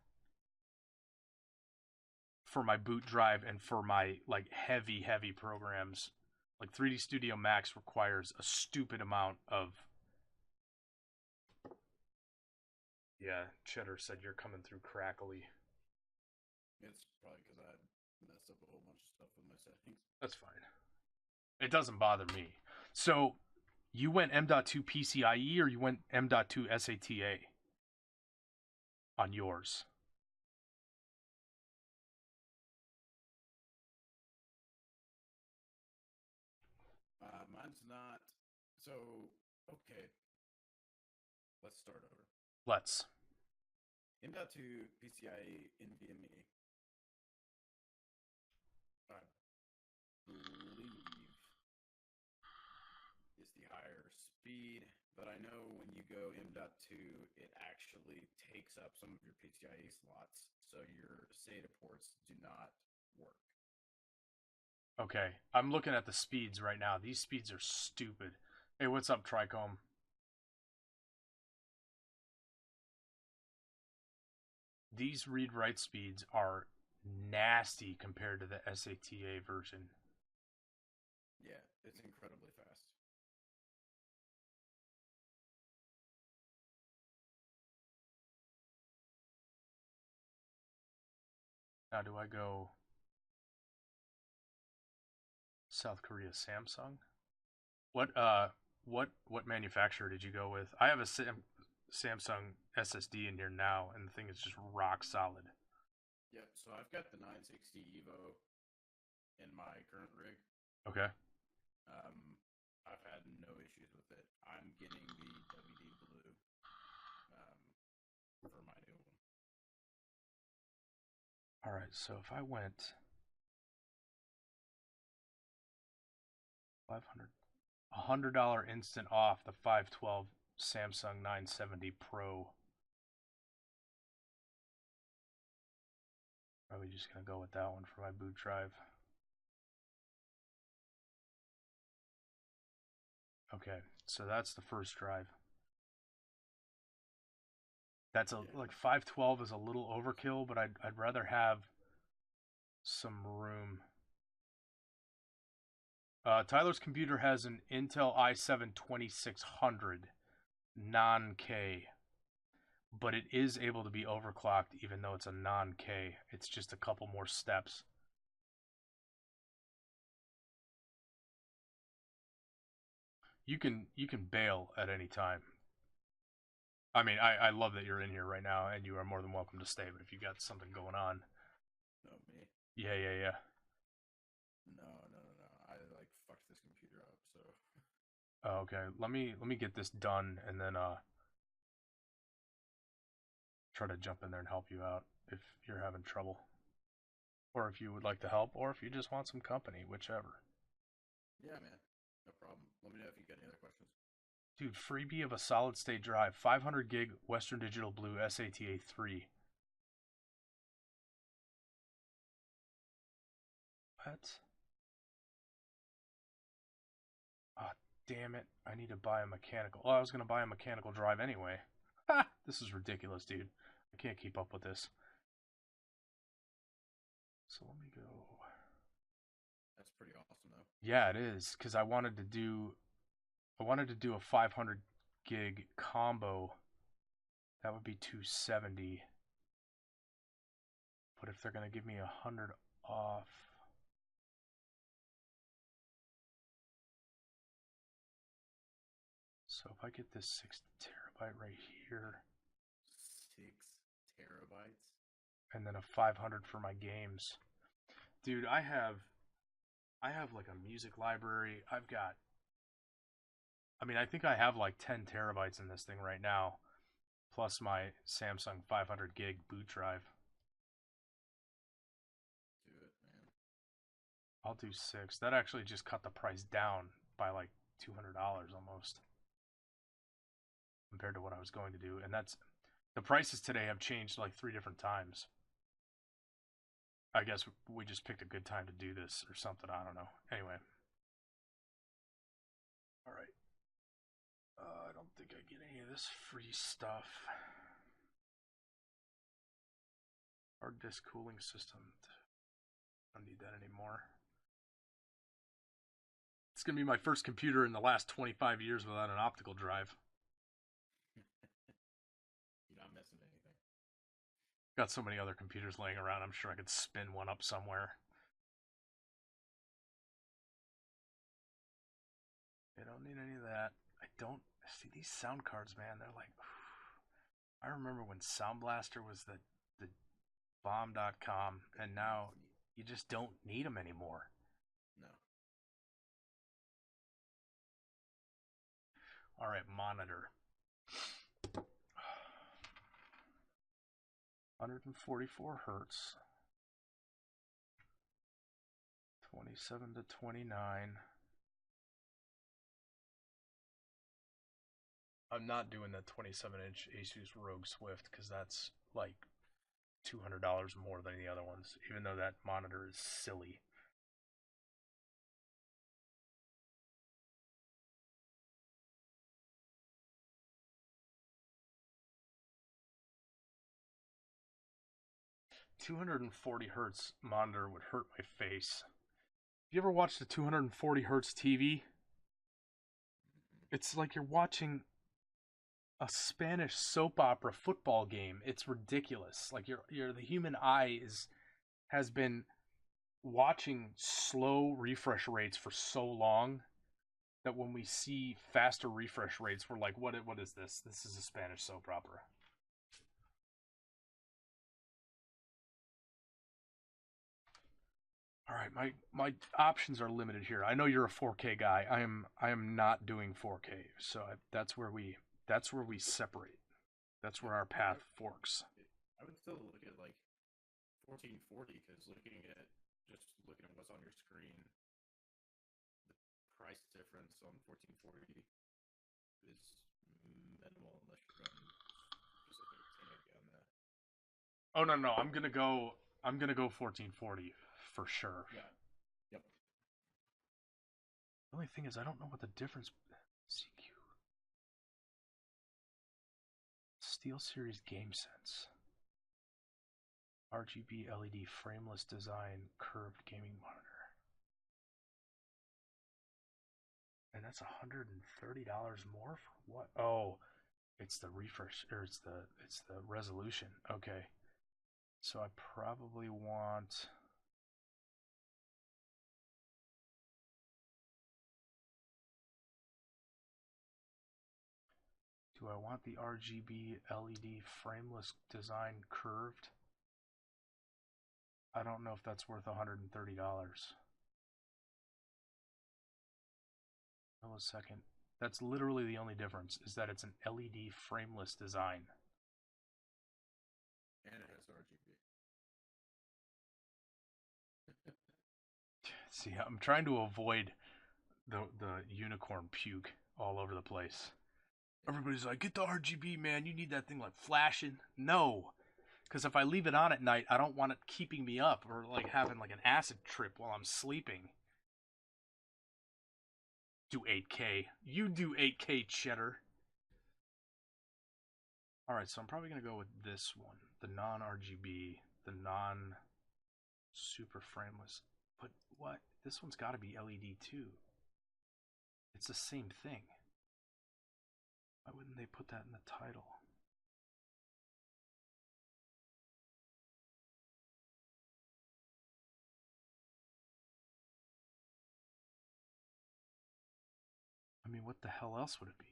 for my boot drive and for my like heavy programs. Like 3D Studio Max requires a stupid amount of. Yeah, Cheddar said you're coming through crackly. It's probably because I messed up a whole bunch of stuff with my settings. That's fine. It doesn't bother me. So, you went M.2 PCIe or you went M.2 SATA on yours? Mine's not. So, okay. Let's start over. Let's. M.2 PCIe NVMe. I believe is the higher speed, but I know when you go M.2, it actually takes up some of your PCIe slots, so your SATA ports do not work. Okay, I'm looking at the speeds right now. These speeds are stupid. Hey, what's up, Trichome? These read-write speeds are nasty compared to the SATA version. Yeah, it's incredibly fast. Now, do I go South Korea Samsung? What manufacturer did you go with? I have a Samsung SSD in here now, and the thing is just rock solid. Yep, so I've got the 960 Evo in my current rig. Okay. I've had no issues with it. I'm getting the WD Blue for my new one. All right, so if I went 500, $100 instant off the 512 Samsung 970 Pro. Probably just gonna go with that one for my boot drive. Okay, so that's the first drive. That's like 512 is a little overkill, but I'd rather have some room. Tyler's computer has an Intel i7 2600 non-K, but it is able to be overclocked even though it's a non-K. It's just a couple more steps. You can bail at any time. I mean, I love that you're in here right now, and you are more than welcome to stay. But if you got something going on, No, me. yeah. No. I like fucked this computer up, so. Okay, let me get this done, and then try to jump in there and help you out if you're having trouble, or if you would like to help, or if you just want some company, whichever. Yeah, man. No problem. Let me know if you got any other questions. Dude, freebie of a solid state drive, 500 gig Western Digital Blue SATA 3. What? Ah, damn it. I need to buy a mechanical. Oh, I was going to buy a mechanical drive anyway. Ha! This is ridiculous, dude. I can't keep up with this. So let me go. That's pretty awesome, though. Yeah, it is, because I wanted to do a 500 gig combo. That would be 270. But if they're going to give me 100 off. So if I get this 6 terabyte right here. 6 terabytes? And then a 500 for my games. Dude, I have like a music library. I think I have like 10 terabytes in this thing right now. Plus my Samsung 500 gig boot drive. Do it, man. I'll do 6. That actually just cut the price down by like $200 almost. Compared to what I was going to do. And the prices today have changed like 3 different times. I guess we just picked a good time to do this or something. I don't know. Anyway. Alright. I don't think I get any of this free stuff. Hard disk cooling system. I don't need that anymore. It's going to be my first computer in the last 25 years without an optical drive. You're not missing anything. Got so many other computers laying around, I'm sure I could spin one up somewhere. I don't need any of that. I don't see these sound cards, man. They're like, I remember when Sound Blaster was the bomb.com, and now you just don't need them anymore. No. All right, monitor. 144 hertz. 27 to 29. I'm not doing the 27-inch Asus ROG Swift because that's like $200 more than the other ones, even though that monitor is silly. $240 hertz monitor would hurt my face. Have you ever watched a 240 hertz TV? It's like you're watching a Spanish soap opera football game. It's ridiculous. Like the human eye has been watching slow refresh rates for so long that when we see faster refresh rates, we're like, what is this? This is a Spanish soap opera. All right, my options are limited here. I know you're a 4K guy. I am not doing 4K, so that's where we separate. That's where our path forks. I would still look at like 1440 because looking at what's on your screen, the price difference on 1440 is minimal unless you're going specific 1080 on that. Oh no, I'm gonna go 1440 for sure. Yeah. Yep. The only thing is I don't know what the difference. CQ. SteelSeries GameSense. RGB LED frameless design curved gaming monitor. And that's $130 more for what? Oh, it's the refresh or it's the resolution. Okay. So I probably want Do I want the RGB LED frameless design curved? I don't know if that's worth $130. Millisecond. That's literally the only difference, is that it's an LED frameless design. And it has RGB. See, I'm trying to avoid the unicorn puke all over the place. Everybody's like, get the RGB, man. You need that thing like flashing. No, because if I leave it on at night, I don't want it keeping me up or like having like an acid trip while I'm sleeping. Do 8K. You do 8K, Cheddar. Alright, so I'm probably going to go with this one. The non-RGB. The non-super frameless. But what? This one's got to be LED too. It's the same thing. Why wouldn't they put that in the title? I mean, what the hell else would it be?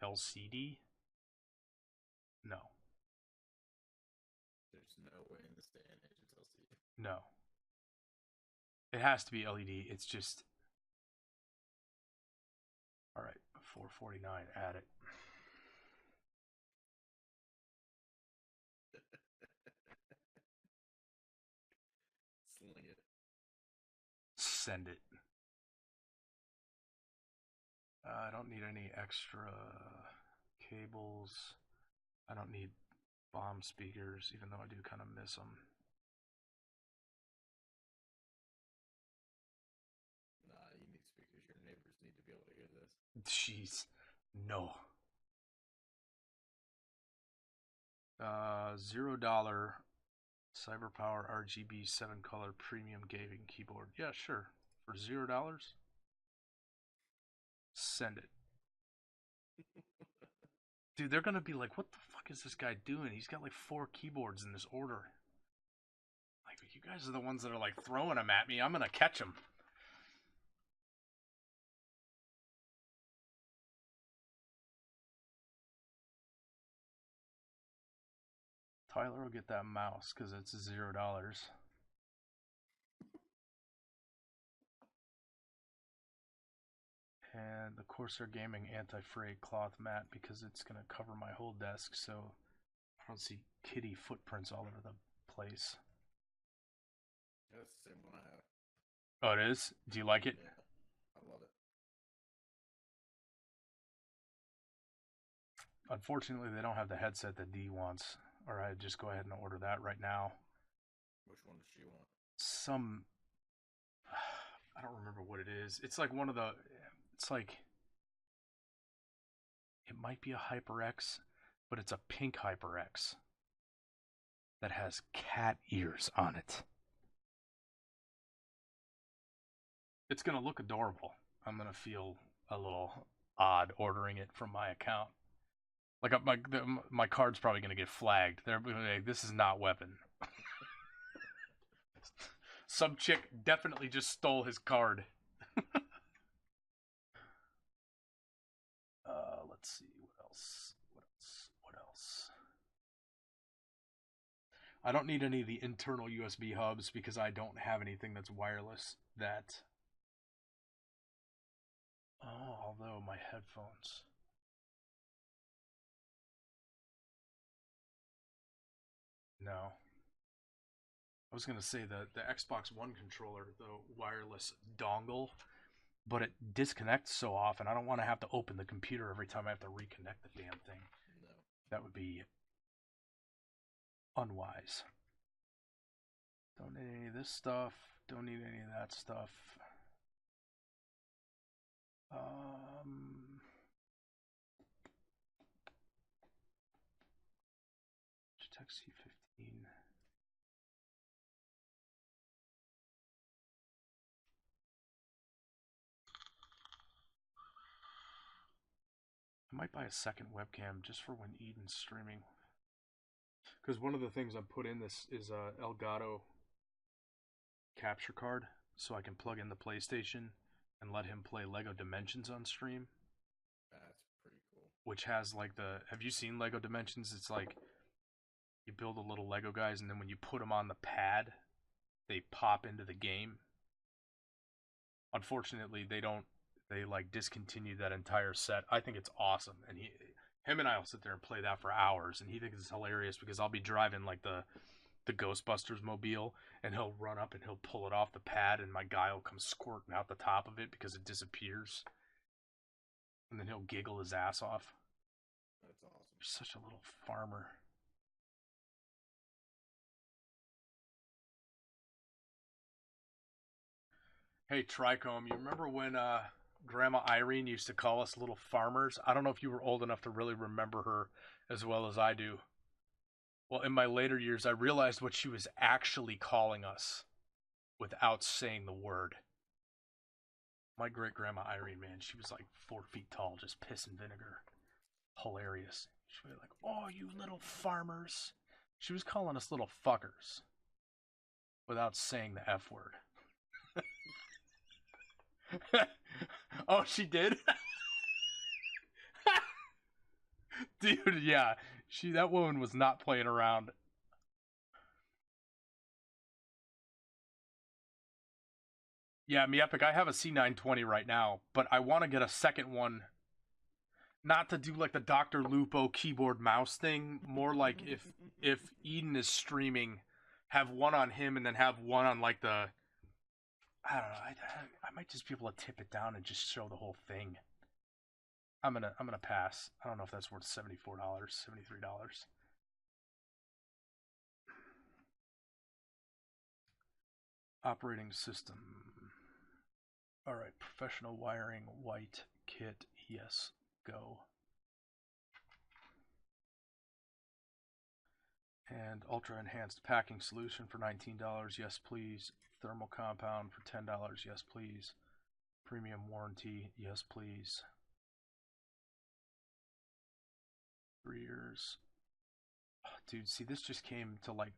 LCD? No. There's no way in this day and age it's LCD. No. It has to be LED. It's just... Alright, 449, add it. Sling it. Send it. I don't need any extra cables. I don't need bomb speakers, even though I do kind of miss them. Nah, you need speakers. Your neighbors need to be able to hear this. Jeez. No. $0 CyberPower RGB 7-color premium gaming keyboard. Yeah, sure. For $0? Send it. Dude, they're gonna be like, what the fuck is this guy doing? He's got like 4 keyboards in this order. Like, you guys are the ones that are like throwing them at me. I'm gonna catch them. Tyler will get that mouse because it's $0. And the Corsair Gaming anti-fray cloth mat because it's going to cover my whole desk so I don't see kitty footprints all over the place. Yeah, that's the same one I have. Oh, it is? Do you like it? Yeah, I love it. Unfortunately, they don't have the headset that Dee wants, or I'd just go ahead and order that right now. Which one does she want? Some... I don't remember what it is. It's like one of the... It's like... It might be a HyperX, but it's a pink HyperX that has cat ears on it. It's going to look adorable. I'm going to feel a little odd ordering it from my account. Like my card's probably going to get flagged. They're like, this is not weapon. Some chick definitely just stole his card. Let's see what else. What else? I don't need any of the internal USB hubs because I don't have anything that's wireless. Although my headphones. No. I was going to say the Xbox One controller, the wireless dongle, but it disconnects so often. I don't want to have to open the computer every time I have to reconnect the damn thing. No. That would be unwise. Don't need any of this stuff. Don't need any of that stuff. Tech C15. I might buy a second webcam just for when Eden's streaming. Because one of the things I put in this is a Elgato capture card, so I can plug in the PlayStation and let him play Lego Dimensions on stream. That's pretty cool. Which has like have you seen Lego Dimensions? It's like you build a little Lego guys, and then when you put them on the pad, they pop into the game. Unfortunately, they like discontinued that entire set. I think it's awesome, and him and I will sit there and play that for hours, and he thinks it's hilarious because I'll be driving like the the Ghostbusters mobile, and he'll run up and he'll pull it off the pad, and my guy will come squirting out the top of it because it disappears, and then he'll giggle his ass off. That's awesome. You're such a little farmer. Hey, Tricome, you remember when Grandma Irene used to call us little farmers? I don't know if you were old enough to really remember her as well as I do. Well, in my later years, I realized what she was actually calling us without saying the word. My great grandma Irene, man, she was like 4 feet tall, just piss and vinegar. Hilarious. She was like, "Oh, you little farmers." She was calling us little fuckers without saying the F word. Oh, she did? Dude, yeah. That woman was not playing around. Yeah, me epic. I have a C920 right now, but I want to get a second one. Not to do like the Dr. Lupo keyboard mouse thing, more like if Eden is streaming, have one on him and then have one on like the, I don't know. I might just be able to tip it down and just show the whole thing. I'm gonna pass. I don't know if that's worth $74, $73. Operating system. All right, professional wiring, white kit. Yes, go. And ultra enhanced packing solution for $19. Yes, please. Thermal compound for $10. Yes, please. Premium warranty. Yes, please. 3 years. Oh, dude, see, this just came to like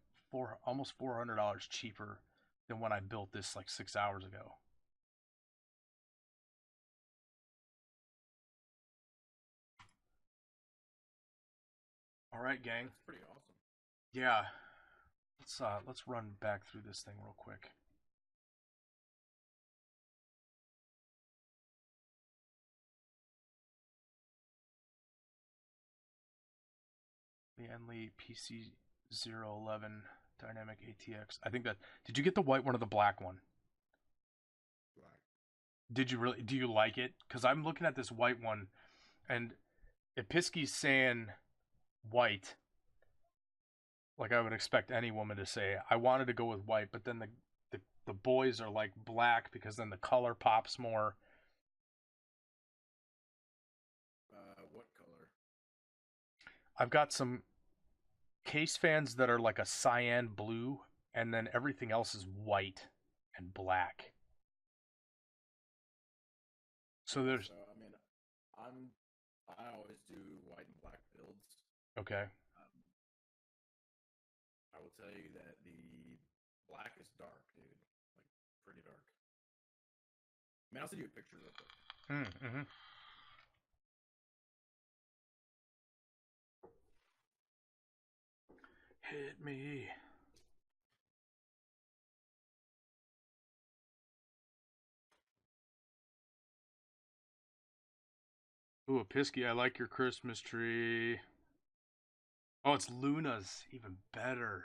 almost $400 cheaper than when I built this like 6 hours ago. All right, gang. That's pretty awesome. Yeah. Let's run back through this thing real quick. Lian-Li PC011 Dynamic ATX. I think that. Did you get the white one or the black one? Black. Did you really? Do you like it? Because I'm looking at this white one, and Episky's saying white, like I would expect any woman to say. I wanted to go with white, but then the boys are like black because then the color pops more. What color? I've got some case fans that are like a cyan blue, and then everything else is white and black. So there's. So I mean, I always do white and black builds. Okay. I will tell you that the black is dark, dude. Like pretty dark. I mean, I'll send you a picture real quick. Mm-hmm. Hit me. Ooh, Pisky, I like your Christmas tree. Oh, it's Luna's. Even better.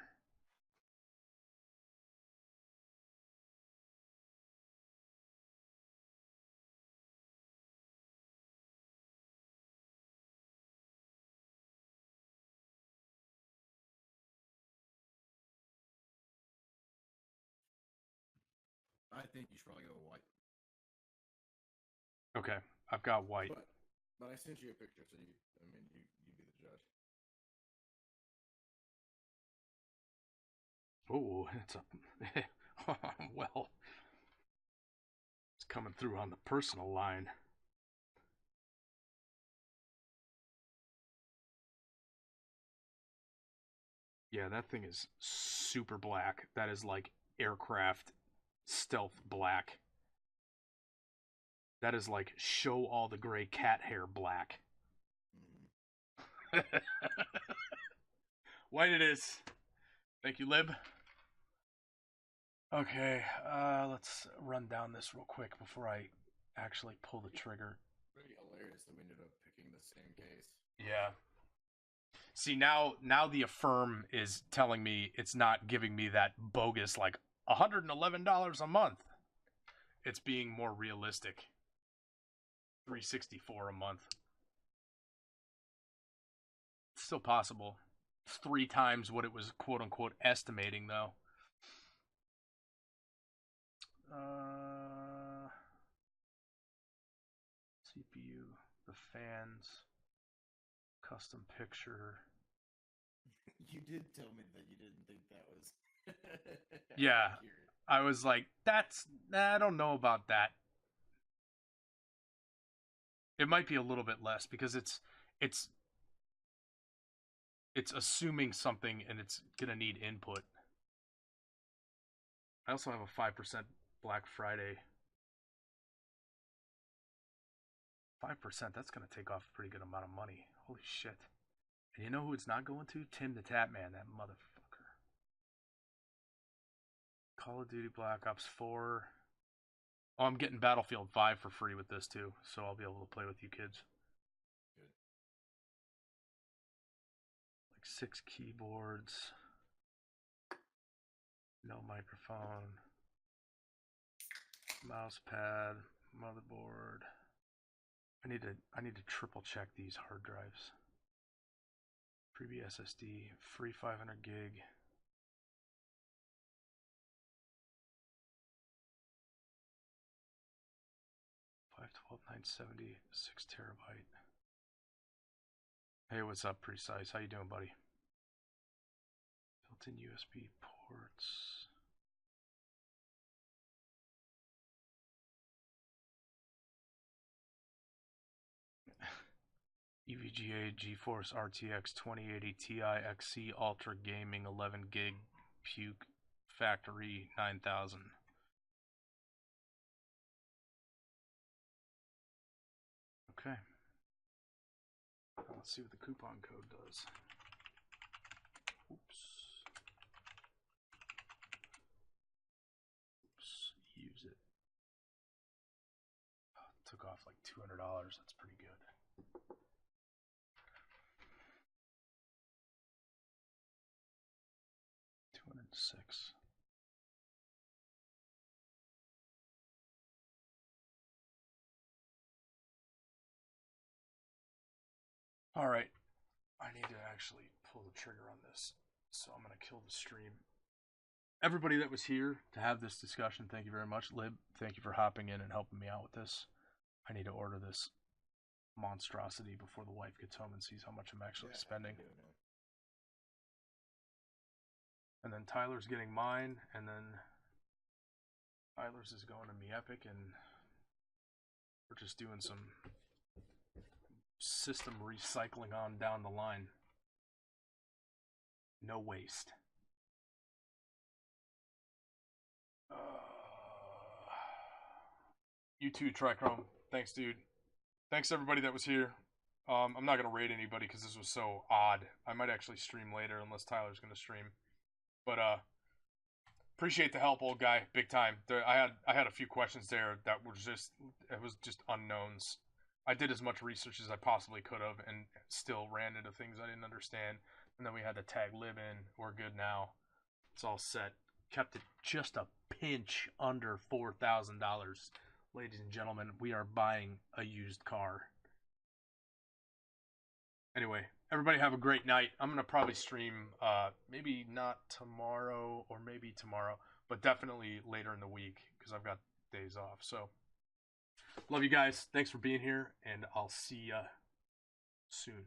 I think you should probably go white. Okay, I've got white. But I sent you a picture, so you be the judge. Oh, it's a well. It's coming through on the personal line. Yeah, that thing is super black. That is like aircraft stealth black. That is like show all the gray cat hair black. White it is. Thank you, Lib. Okay, let's run down this real quick before I actually pull the trigger. Pretty hilarious that we ended up picking the same case. Yeah. See, now the Affirm is telling me it's not giving me that bogus like $111 a month. It's being more realistic. $364 a month. It's still possible. It's 3 times what it was quote unquote estimating though. CPU, the fans, custom picture. You did tell me that you didn't think that was. Yeah, accurate. I was like, I don't know about that. It might be a little bit less because it's assuming something and it's gonna need input. I also have a 5% Black Friday. 5%, that's gonna take off a pretty good amount of money. Holy shit. And you know who it's not going to? Tim the Tap Man, that motherfucker. Call of Duty Black Ops 4. Oh, I'm getting Battlefield 5 for free with this too, so I'll be able to play with you kids. Good. Like 6 keyboards. No microphone. Mouse pad. Motherboard. I need to triple check these hard drives. Freebie SSD, free 500 gig. $512, $970, 6 terabyte. Hey, what's up, Precise? How you doing, buddy? Built-in USB ports. EVGA GeForce RTX 2080 Ti XC Ultra Gaming 11 gig Puke Factory 9000. Okay. Let's see what the coupon code does. Oops. Use it. Took off like $200. That's pretty good. $206. All right. I need to actually pull the trigger on this, so I'm going to kill the stream. Everybody that was here to have this discussion, thank you very much. Lib, thank you for hopping in and helping me out with this. I need to order this monstrosity before the wife gets home and sees how much I'm actually spending. And then Tyler's getting mine, and then Tyler's is going to Me Epic, and we're just doing some system recycling on down the line. No waste. You too, Trichrome. Thanks, dude. Thanks, everybody that was here. I'm not going to raid anybody because this was so odd. I might actually stream later unless Tyler's going to stream. But appreciate the help, old guy. Big time. I had a few questions there that were just unknowns. I did as much research as I possibly could have and still ran into things I didn't understand. And then we had to tag Lib in. We're good now. It's all set. Kept it just a pinch under $4,000. Ladies and gentlemen, we are buying a used car. Anyway, everybody have a great night. I'm going to probably stream, maybe not tomorrow or maybe tomorrow, but definitely later in the week because I've got days off. So, love you guys. Thanks for being here, and I'll see ya soon.